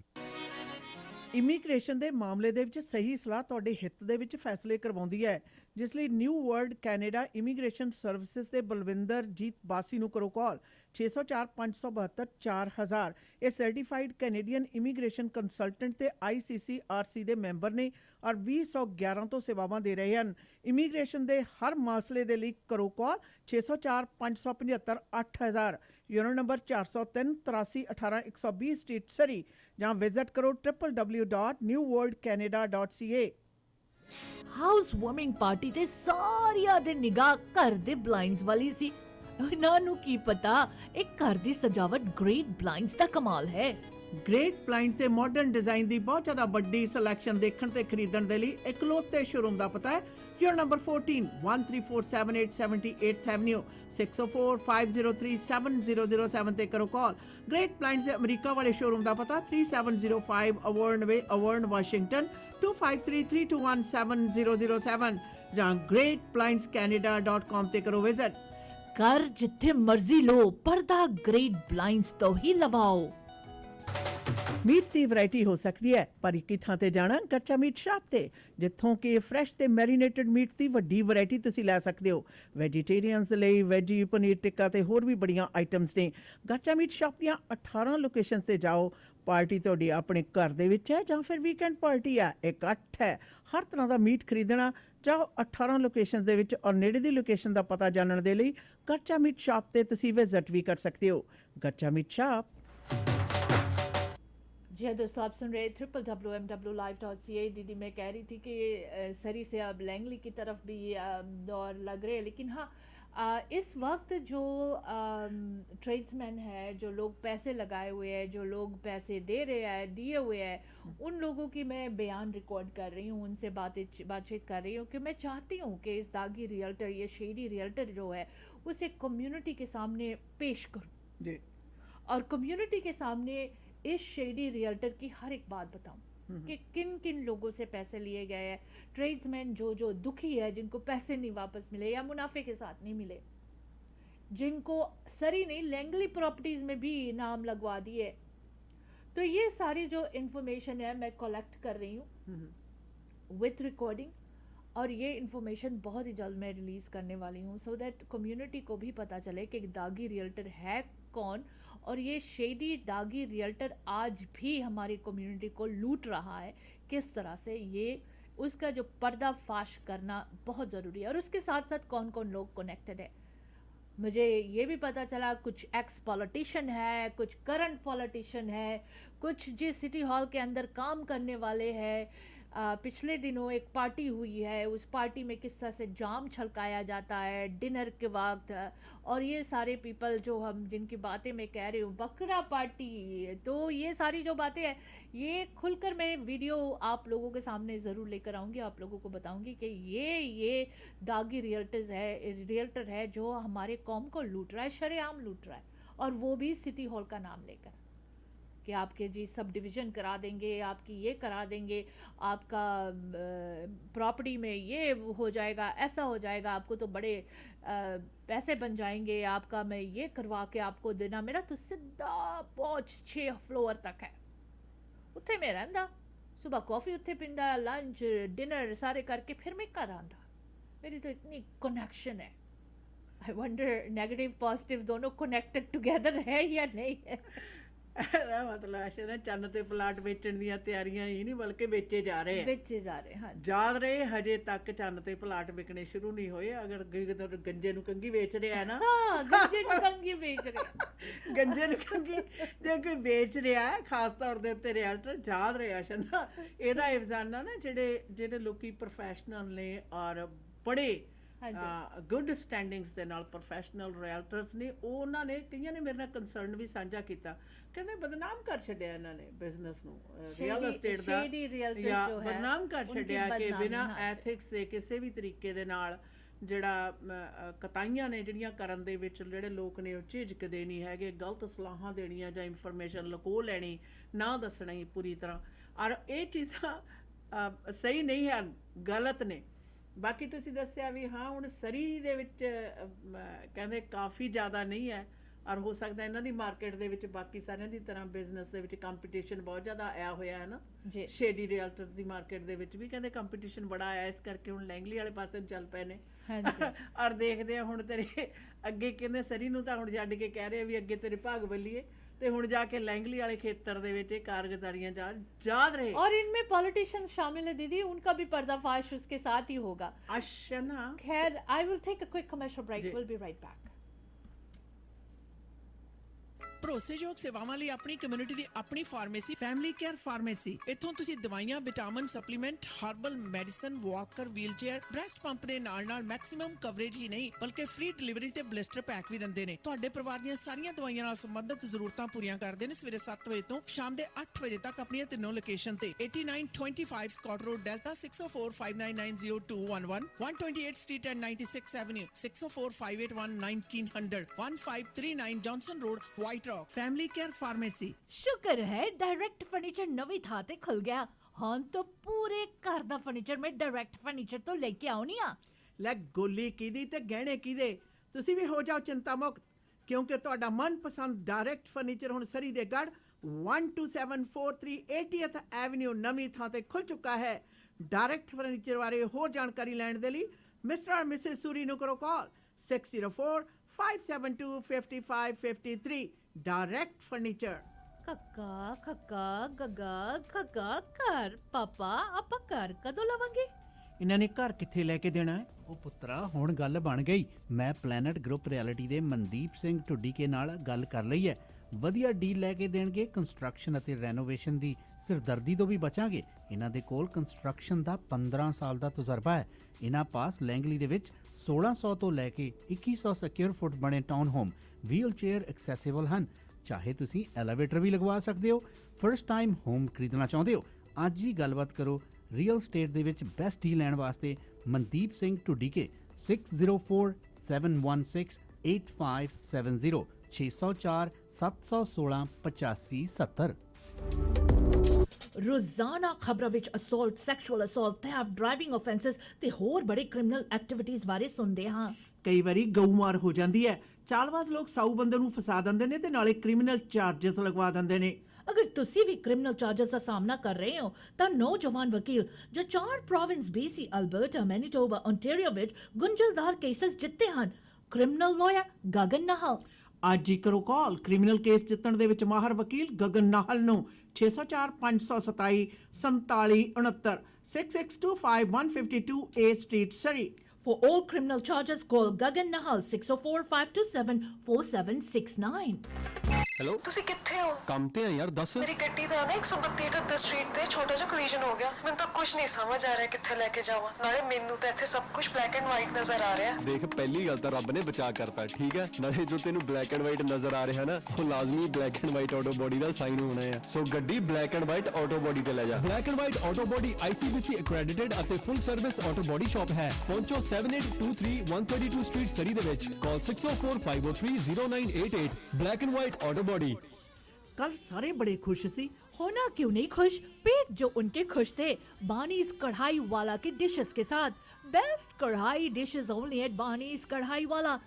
ਇਮੀਗ੍ਰੇਸ਼ਨ ਦੇ ਮਾਮਲੇ ਦੇ ਵਿੱਚ ਸਹੀ ਸਲਾਹ ਤੁਹਾਡੇ ਹਿੱਤ ਦੇ ਵਿੱਚ ਫੈਸਲੇ ਕਰਵਾਉਂਦੀ ਹੈ, ਜਿਸ ਲਈ new world Canada immigration services ਦੇ ਬਲਵਿੰਦਰ ਜੀਤ ਬਾਸੀ ਨੂੰ ਕਰੋ ਕਾਲ 6045724000। ਇਹ ਸਰਟੀਫਾਈਡ ਕੈਨੇਡੀਅਨ ਇਮੀਗ੍ਰੇਸ਼ਨ ਕੰਸਲਟੈਂਟ ਤੇ ICCRC ਦੇ ਮੈਂਬਰ ਨੇ ਔਰ 2011 ਤੋਂ ਸੇਵਾਵਾਂ ਦੇ ਰਹੇ ਹਨ। ਇਮੀਗ੍ਰੇਸ਼ਨ ਦੇ ਹਰ ਮਸਲੇ ਦੇ ਲਈ ਕਰੋ ਕਾਲ 6045758000, ਯੂਨਿਟ ਨੰਬਰ 403 83 18 120 ਸਟਰੀਟ ਸਰੀ, ਜਾਂ ਵਿਜ਼ਿਟ ਕਰੋ www.newworldcanada.ca। ਹਾਊਸ ਵਾਰਮਿੰਗ ਪਾਰਟੀ ਤੇ ਸਾਰਿਆਂ ਦੇ ਨਿਗਾਹ ਘਰ ਦੇ ਬਲਾਈਂਡਸ ਵਾਲੀ ਸੀ। ਇਹਨਾਂ ਨੂੰ ਕੀ ਪਤਾ ਇਹ ਘਰ ਦੀ ਸਜਾਵਟ ਗ੍ਰੇਟ ਬਲਾਈਂਡਸ ਦਾ ਕਮਾਲ ਹੈ। ਗ੍ਰੇਟ ਬਲਾਈਂਡ ਦੇ ਮਾਡਰਨ ਡਿਜ਼ਾਈਨ ਦੀ ਬਹੁਤ ਜ਼ਿਆਦਾ ਵੱਡੀ ਸਿਲੈਕਸ਼ਨ ਦੇਖਣ ਤੇ ਖਰੀਦਣ ਦੇ ਲਈ ਇਕਲੌਤੇ ਸ਼ੋਰੂਮ ਦਾ ਪਤਾ ਹੈ ਯੂਨਿਟ ਨੰਬਰ 14 13478 78th ਐਵਨਿਊ 6045037007 ਤੇ ਕਰੋ ਕਾਲ। ਗ੍ਰੇਟ ਬਲਾਈਂਡਸ ਦੇ ਅਮਰੀਕਾ ਵਾਲੇ ਸ਼ੋਰੂਮ ਦਾ ਪਤਾ 3705 ਅਵਰਨ ਵੇ, ਅਵਰਨ, ਵਾਸ਼ਿੰਗਟਨ 2533217007 ਜਾਂ greatblindscanada.com ਤੇ ਕਰੋ ਵਿਜ਼ਿਟ। ਘਰ ਜਿੱਥੇ ਮਰਜ਼ੀ ਲੋ, ਪਰਦਾ ਗ੍ਰੇਟ ਬਲਾਈਂਡਸ ਤੋਂ ਹੀ ਲਵਾਓ। ਮੀਟ ਦੀ ਵੈਰਾਈਟੀ ਹੋ ਸਕਦੀ ਹੈ, ਪਰ ਇੱਕ ਥਾਂ ਤੇ ਜਾਣਾ ਕੱਚਾ ਮੀਟ ਸ਼ਾਪ ਤੇ, ਜਿੱਥੋਂ ਕਿ ਫਰੈਸ਼ ਤੇ ਮੈਰੀਨੇਟਡ ਮੀਟ ਦੀ ਵੱਡੀ ਵੈਰਾਈਟੀ ਤੁਸੀਂ ਲੈ ਸਕਦੇ ਹੋ। ਵੈਜੀਟੇਰੀਅਨਸ ਲਈ ਵੈਜੀ, ਪਨੀਰ ਟਿੱਕਾ ਤੇ ਹੋਰ ਵੀ ਬੜੀਆਂ ਆਈਟਮਸ ਨੇ। ਕੱਚਾ ਮੀਟ ਸ਼ਾਪ ਦੀਆਂ 18 ਲੋਕੇਸ਼ਨਸ ਤੇ ਜਾਓ। ਪਾਰਟੀ ਤੁਹਾਡੀ ਆਪਣੇ ਘਰ ਦੇ ਵਿੱਚ ਹੈ ਜਾਂ ਫਿਰ ਵੀਕਐਂਡ ਪਾਰਟੀ ਹੈ, ਇਕੱਠ ਹੈ, ਹਰ ਤਰ੍ਹਾਂ ਦਾ ਮੀਟ ਖਰੀਦਣਾ, ਜਾਓ 18 ਲੋਕੇਸ਼ਨਸ ਦੇ ਵਿੱਚ ਔਰ ਨੇੜੇ ਦੀ ਲੋਕੇਸ਼ਨ ਦਾ ਪਤਾ ਜਾਣਨ ਦੇ ਲਈ ਕੱਚਾ ਮੀਟ ਸ਼ਾਪ ਤੇ ਤੁਸੀਂ ਵਿਜ਼ਿਟ ਵੀ ਕਰ ਸਕਦੇ ਹੋ। ਕੱਚਾ ਮੀਟ ਸ਼ਾਪ। जी हाँ दोस्तों, आप सुन रहे www.mwlive.ca। दीदी मैं कह रही थी कि सरी से अब लैंगली की तरफ भी दौर लग रहे हैं, लेकिन हाँ इस वक्त जो ट्रेड्समैन है, जो लोग पैसे लगाए हुए हैं, जो लोग पैसे दे रहे हैं, दिए हुए हैं, उन लोगों की मैं बयान रिकॉर्ड कर रही हूँ, उनसे बातचीत कर रही हूँ कि मैं चाहती हूँ कि इस दागी रियल्टर, ये शेरी रियल्टर जो है, उसे कम्युनिटी के सामने पेश करूँ जी, और कम्युनिटी के सामने इस शेडी रियल्टर की हर एक बात बताऊं कि किन किन लोगों से पैसे लिए गए हैं। ट्रेड्समैन जो दुखी है, जिनको पैसे नहीं वापस मिले या मुनाफे के साथ नहीं मिले, जिनको सरी नहीं लैंगली प्रॉपर्टीज में भी नाम लगवा दिए, तो ये सारी जो इंफॉर्मेशन है मैं कलेक्ट कर रही हूँ विथ रिकॉर्डिंग, और ये इंफॉर्मेशन बहुत ही जल्द मैं रिलीज़ करने वाली हूँ, सो दैट कम्युनिटी को भी पता चले कि दागी रियल्टर है कौन, और ये शेडी दागी रियल्टर आज भी हमारी कम्युनिटी को लूट रहा है किस तरह से, ये उसका जो पर्दाफाश करना बहुत ज़रूरी है। और उसके साथ साथ कौन कौन लोग कनेक्टेड है, मुझे ये भी पता चला कुछ एक्स पॉलिटिशियन है, कुछ करंट पॉलिटिशियन है, कुछ जो सिटी हॉल के अंदर काम करने वाले हैं। पिछले दिनों एक पार्टी हुई है, उस पार्टी में किस तरह से जाम छलकाया जाता है डिनर के वक्त, और ये सारे पीपल जो हम जिनकी बातें मैं कह रही हूँ, बकरा पार्टी, तो ये सारी जो बातें हैं, ये खुलकर मैं वीडियो आप लोगों के सामने ज़रूर लेकर आऊँगी, आप लोगों को बताऊँगी कि ये दागी रियल्टर है जो हमारे कौम को लूट रहा है, शरेआम लूट रहा है, और वो भी सिटी हॉल का नाम लेकर कि आपके जी सब डिवीज़न करा देंगे, आपकी ये करा देंगे, आपका प्रॉपर्टी में ये हो जाएगा, ऐसा हो जाएगा, आपको तो बड़े पैसे बन जाएंगे, आपका मैं ये करवा के आपको देना। मेरा तो सीधा पहुँच 6 फ्लोर तक है, उत्थे मैं रहिंदा, सुबह कॉफ़ी उत्थे पींदा, लंच डिनर सारे करके फिर मैं घर आंदा। मेरी तो इतनी कनैक्शन है, आई वंडर नेगेटिव पॉजिटिव दोनों कनेक्टेड टुगेदर है या नहीं है। ਇਹਦਾ ਮਤਲਬ ਅਸ਼ਰ ਹੈ ਚੰਨ ਤੇ ਪਲਾਟ ਵੇਚਣ ਦੀਆਂ ਤਿਆਰੀਆਂ ਹੀ ਨਹੀਂ ਬਲਕਿ ਵੇਚੇ ਜਾ ਰਹੇ ਆ। बेचे जा रहे हैं। हाँ जी। ਯਾਦ ਰਹੇ ਹਜੇ ਤੱਕ ਚੰਨ ਤੇ ਪਲਾਟ ਵਿਕਣੇ ਸ਼ੁਰੂ ਨਹੀਂ ਹੋਏ। ਅਗਰ ਗੰਜੇ ਨੂੰ ਕੰਗੀ ਵੇਚ ਰਿਹਾ ਹੈ ਨਾ, हाँ गंजे ਨੂੰ कंगी बेच रहे हैं। ਗੰਜੇ ਨੂੰ ਕੰਗੀ ਜੇ ਕੋਈ ਵੇਚ ਰਿਹਾ ਹੈ ਖਾਸ ਤੌਰ ਦੇ ਉੱਤੇ ਰਿਐਲਟਰ, ਯਾਦ ਰਿਹਾ ਅਸ਼ਰ ਨਾ ਇਹਦਾ ਇਫਜ਼ਾਨਾ ਨਾ ਜਿਹੜੇ ਲੋਕੀ ਪ੍ਰੋਫੈਸ਼ਨਲ ਨੇ ਔਰ ਬੜੇ ਗੁੱਡ ਸਟੈਂਡਿੰਗਸ ਦੇ ਨਾਲ ਪ੍ਰੋਫੈਸ਼ਨਲ ਰਿਐਲਟਰਸ ਨੇ, ਉਹਨਾਂ ਨੇ ਕਈਆਂ ਨੇ ਮੇਰੇ ਨਾਲ ਕੰਸਰਨ ਵੀ ਸਾਂਝਾ ਕੀਤਾ, ਕਹਿੰਦੇ ਬਦਨਾਮ ਕਰ ਛੱਡਿਆ ਇਹਨਾਂ ਨੇ ਬਿਜ਼ਨਸ ਨੂੰ, ਰੀਅਲ ਏਸਟੇਟ ਦਾ ਜਾਂ ਬਦਨਾਮ ਕਰ ਛੱਡਿਆ ਕਿ ਬਿਨਾਂ ਐਥਿਕਸ ਦੇ ਕਿਸੇ ਵੀ ਤਰੀਕੇ ਦੇ ਨਾਲ ਜਿਹੜਾ ਕਤਾਈਆਂ ਨੇ ਜਿਹੜੀਆਂ ਕਰਨ ਦੇ ਵਿੱਚ ਜਿਹੜੇ ਲੋਕ ਨੇ ਉਹ ਝਿਜਕਦੇ ਨਹੀਂ ਹੈਗੇ, ਗਲਤ ਸਲਾਹਾਂ ਦੇਣੀਆਂ ਜਾਂ ਇਨਫੋਰਮੇਸ਼ਨ ਲੁਕੋ ਲੈਣੀ, ਨਾ ਦੱਸਣਾ ਹੀ ਪੂਰੀ ਤਰ੍ਹਾਂ, ਔਰ ਇਹ ਚੀਜ਼ਾਂ ਸਹੀ ਨਹੀਂ ਹਨ, ਗਲਤ ਨੇ। ਬਾਕੀ ਤੁਸੀਂ ਦੱਸਿਆ ਵੀ ਹਾਂ ਹੁਣ ਸਰੀ ਦੇ ਵਿੱਚ ਕਹਿੰਦੇ ਕਾਫੀ ਜ਼ਿਆਦਾ ਨਹੀਂ ਹੈ, ਔਰ ਹੋ ਸਕਦਾ ਇਹਨਾਂ ਦੀ ਮਾਰਕੀਟ ਦੇ ਵਿੱਚ ਬਾਕੀ ਸਾਰਿਆਂ ਦੀ ਤਰ੍ਹਾਂ ਬਿਜ਼ਨਸ ਦੇ ਵਿੱਚ ਕੰਪੀਟੀਸ਼ਨ ਬਹੁਤ ਜ਼ਿਆਦਾ ਆਇਆ ਹੋਇਆ ਹੈ ਨਾ ਜੀ। ਸ਼ੇਡੀ ਰੀਅਲਟਰਸ ਦੀ ਮਾਰਕੀਟ ਦੇ ਵਿੱਚ ਵੀ ਕਹਿੰਦੇ ਕੰਪੀਟੀਸ਼ਨ ਬੜਾ ਆਇਆ, ਇਸ ਕਰਕੇ ਹੁਣ ਲੈਂਗਲੀ ਵਾਲੇ ਪਾਸੇ ਨੂੰ ਚੱਲ ਪਏ ਨੇ। ਔਰ ਦੇਖਦੇ ਆ ਹੁਣ ਤੇਰੇ ਅੱਗੇ ਕਹਿੰਦੇ ਸਰੀ ਨੂੰ ਤਾਂ ਹੁਣ ਛੱਡ ਕੇ ਕਹਿ ਰਹੇ ਵੀ ਅੱਗੇ ਤੇਰੇ ਭਾਗ ਬੱਲੀਏ, ਤੇ ਹੁਣ ਜਾ ਕੇ ਲੈਂਗਲੀ ਵਾਲੇ ਖੇਤਰ ਦੇ ਵਿੱਚ ਇਹ ਕਾਰਗੁਜ਼ਾਰੀਆਂ याद रहे। और इनमें पॉलिटिशियंस शामिल है दीदी, उनका भी पर्दाफाश उसके साथ ही होगा। अच्छा ना, खैर I will take a quick commercial break, will be right back. ਭਰੋਸੇਯੋਗ ਸੇਵਾਵਾਂ ਲਈ ਆਪਣੀ ਕਮਿਊਨਿਟੀ ਦੀ ਆਪਣੀ ਫਾਰਮੇਸੀ ਫੈਮਿਲੀ ਕੇਅਰ ਫਾਰਮੇਸੀ। ਇੱਥੋਂ ਤੁਸੀਂ ਦਵਾਈਆਂ, vitamin, supplement, herbal medicine, Walker, wheelchair, breast pump ਦੇ ਨਾਲ ਮੈਕਸਿਮਮ ਕਵਰੇਜ ਹੀ ਨਹੀਂ ਬਲਕਿ ਫ੍ਰੀ ਡਿਲੀਵਰੀ ਤੇ ਬਲਿਸਟਰ ਪੈਕ ਵੀ ਦਿੰਦੇ ਨੇ। ਤੁਹਾਡੇ ਪਰਿਵਾਰ ਦੀਆਂ ਸਾਰੀਆਂ ਦਵਾਈਆਂ ਨਾਲ ਸੰਬੰਧਿਤ ਜ਼ਰੂਰਤਾਂ ਪੂਰੀਆਂ ਕਰਦੇ ਨੇ। ਸਵੇਰੇ 7 ਵਜੇ ਤੋਂ ਸ਼ਾਮ ਦੇ 8 ਵਜੇ ਤੱਕ ਆਪਣੀਆਂ ਤਿੰਨੋਂ ਲੋਕੇਸ਼ਨ ਤੇ 8925 Scott road Delta, 6045990211, 128 street and 96 avenue, 6045811900, 1539 Johnson road, White family care pharmacy. शुक्र है डायरेक्ट फर्नीचर नवी था ते खुल गया। ਹੁਣ तो पूरे घर ਦਾ ਫਰਨੀਚਰ ਮੈਂ ਡਾਇਰੈਕਟ ਫਰਨੀਚਰ ਤੋਂ ਲੈ ਕੇ ਆਉਣੀ ਆ। ਲੈ ਗੋਲੀ ਕਿਹਦੀ ਤੇ ਗਹਿਣੇ ਕਿਹਦੇ, ਤੁਸੀਂ ਵੀ ਹੋ ਜਾਓ ਚਿੰਤਾ ਮੁਕਤ, ਕਿਉਂਕਿ ਤੁਹਾਡਾ ਮਨਪਸੰਦ ਡਾਇਰੈਕਟ ਫਰਨੀਚਰ ਹੁਣ ਸਰੀ ਦੇ ਗੜ 12743 80th ਐਵਨਿਊ ਨਵੀਂ ਥਾਂ ਤੇ ਖੁੱਲ ਚੁੱਕਾ ਹੈ। ਡਾਇਰੈਕਟ ਫਰਨੀਚਰ ਬਾਰੇ ਹੋਰ ਜਾਣਕਾਰੀ ਲੈਣ ਦੇ ਲਈ ਮਿਸਟਰ ਔਰ ਮਿਸਿਸ ਸੂਰੀ ਨੂੰ ਕਰੋ ਕਾਲ 604-572-5553। Direct furniture. कक्का खक्का गगा खगा घर पापा ਆਪਾਂ ਘਰ ਕਦੋਂ ਲਵਾਂਗੇ? ਇਹਨਾਂ ਨੇ ਘਰ ਕਿੱਥੇ ਲੈ ਕੇ ਦੇਣਾ ਹੈ? ਉਹ ਪੁੱਤਰਾ ਹੁਣ ਗੱਲ ਬਣ ਗਈ। ਮੈਂ ਪਲੈਨਟ ਗਰੁੱਪ ਰਿਐਲਿਟੀ ਦੇ ਮਨਦੀਪ ਸਿੰਘ ਢੁੱਡੀਕੇ ਨਾਲ ਗੱਲ ਕਰ ਲਈ ਹੈ। ਵਧੀਆ ਡੀਲ ਲੈ ਕੇ ਦੇਣਗੇ। ਕੰਸਟਰਕਸ਼ਨ ਅਤੇ ਰੈਨੋਵੇਸ਼ਨ ਦੀ ਸਿਰਦਰਦੀ ਤੋਂ ਵੀ ਬਚਾਂਗੇ। ਇਹਨਾਂ ਦੇ ਕੋਲ ਕੰਸਟਰਕਸ਼ਨ ਦਾ 15 ਸਾਲ ਦਾ ਤਜਰਬਾ ਹੈ। ਇਹਨਾਂ ਪਾਸ ਲੈਂਗਲੀ ਦੇ ਵਿੱਚ 1600 ਤੋਂ ਲੈ ਕੇ 2100 ਸਕੁਅਰ ਫੁੱਟ ਬਣੇ town home wheelchair accessible ਹਨ। ਚਾਹੇ ਤੁਸੀਂ ਐਲੀਵੇਟਰ ਵੀ ਲਗਵਾ ਸਕਦੇ ਹੋ। ਫਰਸਟ ਟਾਈਮ ਹੋਮ ਖਰੀਦਣਾ ਚਾਹੁੰਦੇ ਹੋ, ਅੱਜ ਹੀ ਗੱਲਬਾਤ ਕਰੋ। ਰੀਅਲ ਸਟੇਟ ਦੇ ਵਿੱਚ ਬੈਸਟ ਡੀਲ ਲੈਣ ਵਾਸਤੇ ਮਨਦੀਪ ਸਿੰਘ ਢੁੱਡੀਕੇ 6047168570 604 716 8570। ਰੋਜ਼ਾਨਾ ਖਬਰਾਂ ਵਿੱਚ assault, sexual assault, theft, driving offences ਤੇ ਹੋਰ ਬੜੇ ਕ੍ਰਿਮੀਨਲ ਐਕਟੀਵਿਟੀਜ਼ ਬਾਰੇ ਸੁਣਦੇ ਹਾਂ। ਕਈ ਵਾਰੀ ਗਊਮਾਰ ਹੋ ਜਾਂਦੀ ਹੈ। ਚਾਲਬਾਜ਼ ਲੋਕ ਸਾਊ ਬੰਦੇ ਨੂੰ ਫਸਾ ਦਿੰਦੇ ਨੇ ਤੇ ਨਾਲੇ ਕ੍ਰਿਮੀਨਲ ਚਾਰजेस ਲਗਵਾ ਦਿੰਦੇ ਨੇ। ਅਗਰ ਤੁਸੀਂ ਵੀ ਕ੍ਰਿਮੀਨਲ ਚਾਰजेस ਦਾ ਸਾਹਮਣਾ ਕਰ ਰਹੇ ਹੋ ਤਾਂ ਨੌਜਵਾਨ ਵਕੀਲ ਜੋ 4 province BC, Alberta, Manitoba, Ontario ਵਿੱਚ ਗੁੰਝਲਦਾਰ ਕੇਸਸ ਜਿੱਤੇ ਹਨ, ਕ੍ਰਿਮੀਨਲ ਲਾਇਰ ਗਗਨ ਨਾਹਲ। ਅੱਜ ਹੀ ਕਰੋ ਕਾਲ ਕ੍ਰਿਮੀਨਲ ਕੇਸ ਜਿੱਤਣ ਦੇ ਵਿੱਚ ਮਾਹਰ ਵਕੀਲ ਗਗਨ ਨਾਹਲ ਨੂੰ 604-527 4769 6625-152 A Street, Surrey। For all criminal charges, call Gagan Nahal 604-527-4769. Hello, ਤੁਸੀਂ ਕਿੱਥੇ ਹੋ? ਕੰਮ ਤੇ ਆ ਯਾਰ, ਦੱਸ। ਮੇਰੀ ਗੱਡੀ ਦਾ ਨਾ 132 ਸਟਰੀਟ ਤੇ ਛੋਟਾ ਜਿਹਾ ਕੋਲੀਜਨ ਹੋ ਗਿਆ। ਮੈਨੂੰ ਤਾਂ ਕੁਝ ਨਹੀਂ ਸਮਝ ਆ ਰਿਹਾ ਕਿੱਥੇ ਲੈ ਕੇ ਜਾਵਾਂ। ਨਾਲੇ ਮੈਨੂੰ ਤਾਂ ਇੱਥੇ ਸਭ ਕੁਝ ਬਲੈਕ ਐਂਡ ਵਾਈਟ ਨਜ਼ਰ ਆ ਰਿਹਾ। ਦੇਖ, ਪਹਿਲੀ ਗੱਲ ਤਾਂ ਰੱਬ ਨੇ ਬਚਾ ਕਰਤਾ, ਠੀਕ ਹੈ। ਨਾਲੇ ਜੋ ਤੈਨੂੰ ਬਲੈਕ ਐਂਡ ਵਾਈਟ ਨਜ਼ਰ ਆ ਰਿਹਾ ਨਾ, ਉਹ ਲਾਜ਼ਮੀ black and white auto body the sign ਹੋਣਾ ਹੈ। ਸੋ ਗੱਡੀ black and white auto body ਤੇ ਲੈ ਜਾ। Black and white auto body ICBC ਅਕ੍ਰੈਡਿਟਡ ਅਤੇ ਫੁੱਲ ਸਰਵਿਸ ਆਟੋ ਬੋਡੀ ਸ਼ਾਪ ਹੈ। ਪਹੁੰਚੋ 7823 132 ਸਟਰੀਟ ਸਰੀ ਦੇ ਵਿੱਚ। ਕਾਲ 6045030988। Black and white auto body. कल सारे बड़े खुश सी। होना क्यों नहीं खुश, पेट जो उनके खुश थे बानीज कढ़ाई वाला के डिशेस के साथ। बेस्ट कढ़ाई डिशेस ओनली एट बानीज कढ़ाई वाला।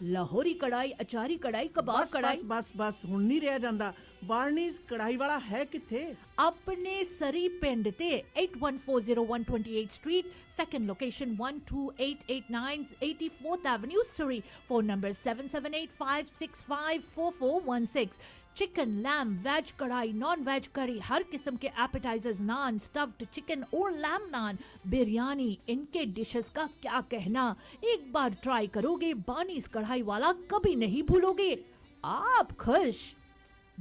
ਲਾਹੌਰੀ ਕੜਾਈ, ਅਚਾਰੀ ਕੜਾਈ, ਕਬਾਬ ਬਸ ਕੜਾਈ। ਬਸ ਬਸ ਹੁਣ ਨਹੀਂ ਰਿਹਾ ਜਾਂਦਾ। ਬਾਰਨੀਜ਼ ਕੜਾਈ ਵਾਲਾ ਹੈ ਕਿੱਥੇ? ਆਪਣੇ ਸਰੀ ਪਿੰਡ ਤੇ 8140 street, second location 12889 84th Avenue, Surrey. Phone number 7785654416. Chicken, lamb, veg kadai, non veg curry, हर किस्म के एपेटाइजर्स, नान, स्टफ्ड चिकन और लैम नान, बिरयानी, इनके डिशेस का क्या कहना। एक बार ट्राई करोगे बानीस कढ़ाई वाला कभी नहीं भूलोगे। आप खुश,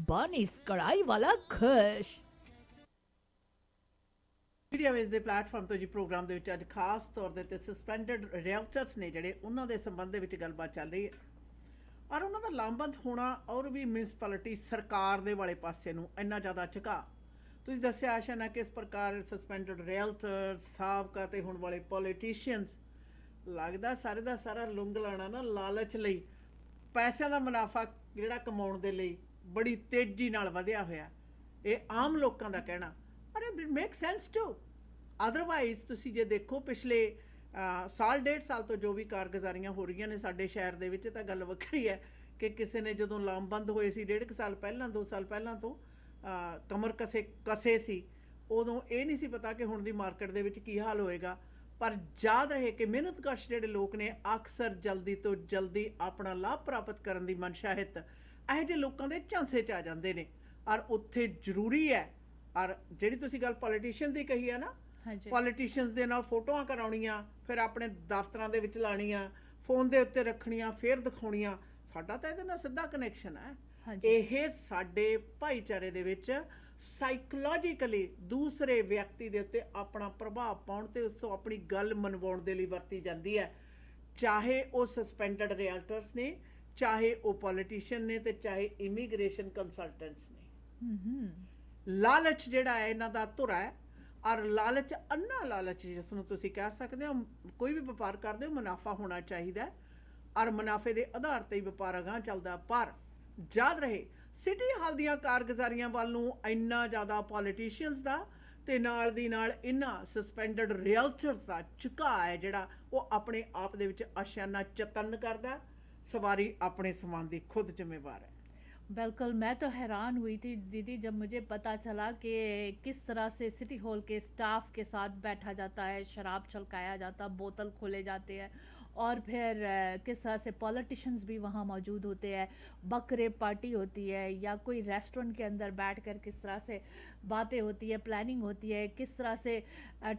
बानीस कढ़ाई वाला खुश। ਮੀਡੀਆ ਵੇਜ਼ ਦੇ ਪਲੇਟਫਾਰਮ ਤੋਂ ਜੀ ਪ੍ਰੋਗਰਾਮ ਦੇ ਵਿੱਚ ਅੱਜ ਖਾਸ ਤੌਰ ਦੇ ਤੇ ਸਸਪੈਂਡਡ ਰੀਅਲਟਰਸ ਨੇ ਜਿਹੜੇ ਉਹਨਾਂ ਦੇ ਸੰਬੰਧ ਦੇ ਵਿੱਚ ਗੱਲਬਾਤ ਚੱਲ ਰਹੀ ਹੈ ਔਰ ਉਹਨਾਂ ਦਾ ਲਾਮਬੰਦ ਹੋਣਾ ਔਰ ਵੀ ਮਿਊਨਿਸਪੈਲਿਟੀ ਸਰਕਾਰ ਦੇ ਵਾਲੇ ਪਾਸੇ ਨੂੰ ਇੰਨਾ ਜ਼ਿਆਦਾ ਝੁਕਾ। ਤੁਸੀਂ ਦੱਸਿਆ ਆਸ਼ਾ ਨਾ ਕਿਸ ਪ੍ਰਕਾਰ ਸਸਪੈਂਡਡ ਰੀਅਲਟਰਸ, ਸਾਬਕਾ ਤੇ ਹੁਣ ਵਾਲੇ ਪੋਲੀਟੀਸ਼ੀਅਨਸ, ਲੱਗਦਾ ਸਾਰੇ ਦਾ ਸਾਰਾ ਲੁੰਗ ਲਾਣਾ ਨਾ ਲਾਲਚ ਲਈ, ਪੈਸਿਆਂ ਦਾ ਮੁਨਾਫਾ ਜਿਹੜਾ ਕਮਾਉਣ ਦੇ ਲਈ ਬੜੀ ਤੇਜ਼ੀ ਨਾਲ ਵਧਿਆ ਹੋਇਆ। ਇਹ ਆਮ ਲੋਕਾਂ ਦਾ ਕਹਿਣਾ or it make sense too. Otherwise ਤੁਸੀਂ ਜੇ ਦੇਖੋ ਪਿਛਲੇ ਸਾਲ ਡੇਢ ਸਾਲ ਤੋਂ ਜੋ ਵੀ ਕਾਰਗੁਜ਼ਾਰੀਆਂ ਹੋ ਰਹੀਆਂ ਨੇ ਸਾਡੇ ਸ਼ਹਿਰ ਦੇ ਵਿੱਚ, ਤਾਂ ਗੱਲ ਵੱਖਰੀ ਹੈ ਕਿ ਕਿਸੇ ਨੇ ਜਦੋਂ ਲਾਮਬੰਦ ਹੋਏ ਸੀ 1.5 ਸਾਲ ਪਹਿਲਾਂ 2 ਸਾਲ ਪਹਿਲਾਂ ਤੋਂ ਕਮਰ ਕਸੇ ਸੀ, ਉਦੋਂ ਇਹ ਨਹੀਂ ਸੀ ਪਤਾ ਕਿ ਹੁਣ ਦੀ ਮਾਰਕੀਟ ਦੇ ਵਿੱਚ ਕੀ ਹਾਲ ਹੋਏਗਾ। ਪਰ ਯਾਦ ਰਹੇ ਕਿ ਮਿਹਨਤਕਸ਼ ਜਿਹੜੇ ਲੋਕ ਨੇ ਅਕਸਰ ਜਲਦੀ ਤੋਂ ਜਲਦੀ ਆਪਣਾ ਲਾਭ ਪ੍ਰਾਪਤ ਕਰਨ ਦੀ ਮਨਸ਼ਾ ਹਿੱਤ ਇਹੋ ਜਿਹੇ ਲੋਕਾਂ ਦੇ ਝਾਂਸੇ 'ਚ ਆ ਜਾਂਦੇ ਨੇ ਔਰ ਉੱਥੇ ਜ਼ਰੂਰੀ ਹੈ। ਔਰ ਜਿਹੜੀ ਤੁਸੀਂ ਗੱਲ ਪੋਲੀਟੀਸ਼ੀਅਨ ਦੀ ਕਹੀ ਹੈ ਨਾ, ਪੋਲੀਟੀਸ਼ੀਅਨਸ ਦੇ ਨਾਲ ਫੋਟੋਆਂ ਕਰਾਉਣੀਆਂ, ਫਿਰ ਆਪਣੇ ਦਫ਼ਤਰਾਂ ਦੇ ਵਿੱਚ ਲਾਉਣੀਆਂ, ਫੋਨ ਦੇ ਉੱਤੇ ਰੱਖਣੀਆਂ, ਫਿਰ ਦਿਖਾਉਣੀਆਂ, ਸਾਡਾ ਤਾਂ ਇਹਦੇ ਨਾਲ ਸਿੱਧਾ ਕਨੈਕਸ਼ਨ ਹੈ। ਇਹ ਸਾਡੇ ਭਾਈਚਾਰੇ ਦੇ ਵਿੱਚ ਸਾਈਕੋਲੋਜੀਕਲੀ ਦੂਸਰੇ ਵਿਅਕਤੀ ਦੇ ਉੱਤੇ ਆਪਣਾ ਪ੍ਰਭਾਵ ਪਾਉਣ ਤੇ ਉਸ ਤੋਂ ਆਪਣੀ ਗੱਲ ਮਨਵਾਉਣ ਦੇ ਲਈ ਵਰਤੀ ਜਾਂਦੀ ਹੈ। ਚਾਹੇ ਉਹ ਸਸਪੈਂਡਡ ਰੀਅਲਟਰਸ ਨੇ, ਚਾਹੇ ਉਹ ਪੋਲੀਟੀਸ਼ੀਅਨ ਨੇ, ਤੇ ਚਾਹੇ ਇਮੀਗ੍ਰੇਸ਼ਨ ਕੰਸਲਟੈਂਟਸ ਨੇ। ਲਾਲਚ ਜਿਹੜਾ ਹੈ ਇਹਨਾਂ ਦਾ ਧੁਰਾ ਹੈ ਔਰ ਲਾਲਚ, ਅੰਨਾ ਲਾਲਚ ਜਿਸ ਨੂੰ ਤੁਸੀਂ ਕਹਿ ਸਕਦੇ ਹੋ। ਕੋਈ ਵੀ ਵਪਾਰ ਕਰਦੇ ਹੋ ਮੁਨਾਫਾ ਹੋਣਾ ਚਾਹੀਦਾ ਔਰ ਮੁਨਾਫੇ ਦੇ ਆਧਾਰ ਤੇ ਹੀ ਵਪਾਰ ਅਗਾਂਹ ਚੱਲਦਾ। ਪਰ ਯਾਦ ਰਹੇ ਸਿਟੀ ਹਾਲ ਦੀਆਂ ਕਾਰਗੁਜ਼ਾਰੀਆਂ ਵੱਲ ਨੂੰ ਇੰਨਾ ਜ਼ਿਆਦਾ ਪੋਲੀਟੀਸ਼ੀਅਨਸ ਦਾ ਤੇ ਨਾਲ ਦੀ ਨਾਲ ਇਹਨਾਂ ਸਸਪੈਂਡਡ ਰੀਅਲਟਰਸ ਦਾ ਝੁਕਾਅ ਹੈ ਜਿਹੜਾ ਉਹ ਆਪਣੇ ਆਪ ਦੇ ਵਿੱਚ ਆਸ਼ਿਆਨਾ ਚਤਨ करदा। सवारी अपने सामान की खुद जिम्मेवार है। बिल्कुल, मैं तो हैरान हुई थी दीदी जब मुझे पता चला कि किस तरह से सिटी हॉल के स्टाफ के साथ बैठा जाता है, शराब छलकाया जाता, बोतल खोले जाते हैं और फिर किस तरह से पॉलिटिशियंस भी वहाँ मौजूद होते हैं, बकरे पार्टी होती है या कोई रेस्टोरेंट के अंदर बैठकर किस तरह से बातें होती है, प्लानिंग होती है, किस तरह से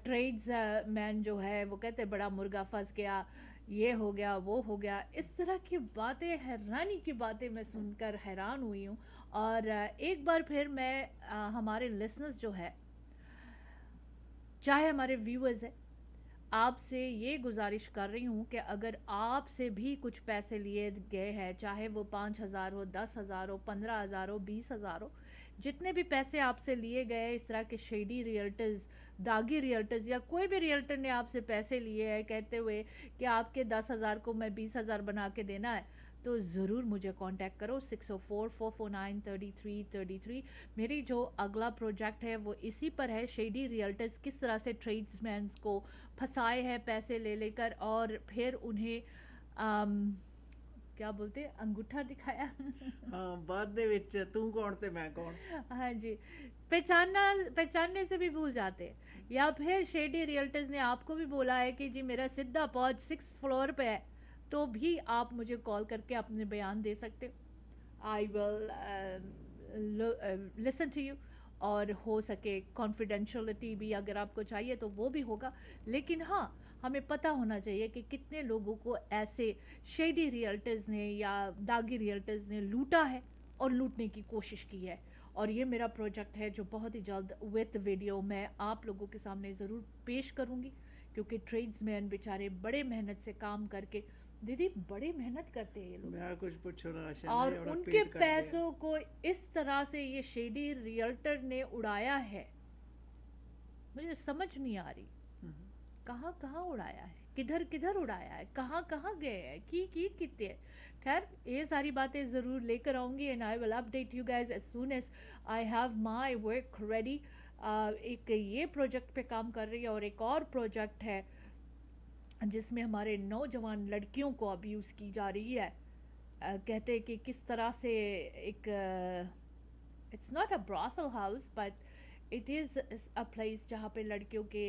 ट्रेड्स मैन जो है वो कहते हैं बड़ा मुर्गा फंस गया, ये हो गया, वो हो गया, इस तरह की बातें, हैरानी की बातें मैं सुनकर हैरान हुई हूँ। और एक बार फिर मैं हमारे लिसनर्स जो है, चाहे हमारे व्यूअर्स है, आपसे ये गुजारिश कर रही हूँ कि अगर आपसे भी कुछ पैसे लिए गए हैं, चाहे वो 5,000 हो, 10,000 हो, 15,000 हो, 20,000 हो, जितने भी पैसे आपसे लिए गए इस तरह के शेडी रियल्टर्स, दागी रियल्टर्स या कोई भी रियल्टर ने आपसे पैसे लिए हैं कहते हुए कि आपके 10,000 को मैं 20,000 बना के देना है, तो ज़रूर मुझे कांटेक्ट करो 604-449-3333। मेरी जो अगला प्रोजेक्ट है वो इसी पर है, शेडी रियल्टर्स किस तरह से ट्रेड्समैन्स को फंसाए हैं पैसे ले लेकर और फिर उन्हें क्या बोलते हैं, अंगूठा दिखाया। हाँ, बाद दे विच तू कौन ते मैं कौन। हाँ जी, पहचानने से भी भूल जाते हैं। या फिर शेडी रियल्टर्स ने आपको भी बोला है कि जी मेरा सीधा पहुंच 6th फ्लोर पे है, तो भी आप मुझे कॉल करके अपने बयान दे सकते हो। I will listen to you, और हो सके कॉन्फिडेंशियलिटी भी अगर आपको चाहिए तो वो भी होगा। लेकिन हाँ, हमें पता होना चाहिए कि कितने लोगों को ऐसे शेडी रियल्टर्स ने या दागी रियल्टर्स ने लूटा है और लूटने की कोशिश की है। और ये मेरा प्रोजेक्ट है जो बहुत ही जल्द विद वीडियो मैं आप लोगों के सामने ज़रूर पेश करूँगी, क्योंकि ट्रेड्समैन बेचारे बड़े मेहनत से काम करके, दीदी बड़े मेहनत करते हैं ये लोग, मैं कुछ पूछो ना आशा, और उनके पैसों को इस तरह से ये शेडी रियल्टर ने उड़ाया है, मुझे समझ नहीं आ रही कहाँ कहाँ उड़ाया है, किधर किधर उड़ाया है, कहाँ कहाँ गए हैं, की कितने। खैर, ये सारी बातें ज़रूर लेकर आऊँगी and I will update you guys as soon as I have my work ready. एक ये प्रोजेक्ट पे काम कर रही है और एक और प्रोजेक्ट है जिसमें हमारे नौजवान लड़कियों को अब्यूज़ की जा रही है। कहते हैं कि किस तरह से एक it's not a brothel house but it is a place जहाँ पे लड़कियों के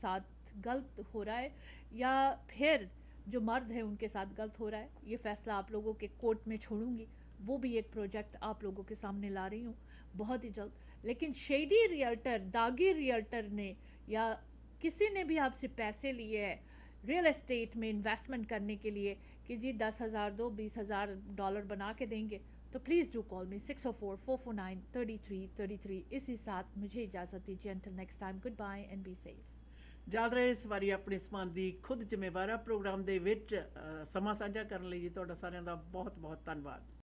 साथ गलत हो रहा है, या फिर जो मर्द है उनके साथ गलत हो रहा है। ये फैसला आप लोगों के कोर्ट में छोड़ूंगी, वो भी एक प्रोजेक्ट आप लोगों के सामने ला रही हूँ बहुत ही जल्द। लेकिन शेडी रियल्टर, दागी रियल्टर ने या किसी ने भी आपसे पैसे लिए है रियल एस्टेट में इन्वेस्टमेंट करने के लिए कि जी 10,000 दो, $20,000 बना के देंगे, तो प्लीज़ डू कॉल मी 604-449-3333। इसी साथ मुझे इजाज़त दीजिए। Until next time, goodbye and be safe. ਯਾਦ ਰਹੇ ਇਸ ਵਾਰੀ ਆਪਣੇ ਸਮਾਨ ਦੀ ਖੁਦ ਜ਼ਿੰਮੇਵਾਰ ਆ ਪ੍ਰੋਗਰਾਮ ਦੇ ਵਿੱਚ ਸਮਾਂ ਸਾਂਝਾ ਕਰਨ ਲਈ ਜੀ ਤੁਹਾਡਾ ਸਾਰਿਆਂ ਦਾ ਬਹੁਤ ਬਹੁਤ ਧੰਨਵਾਦ।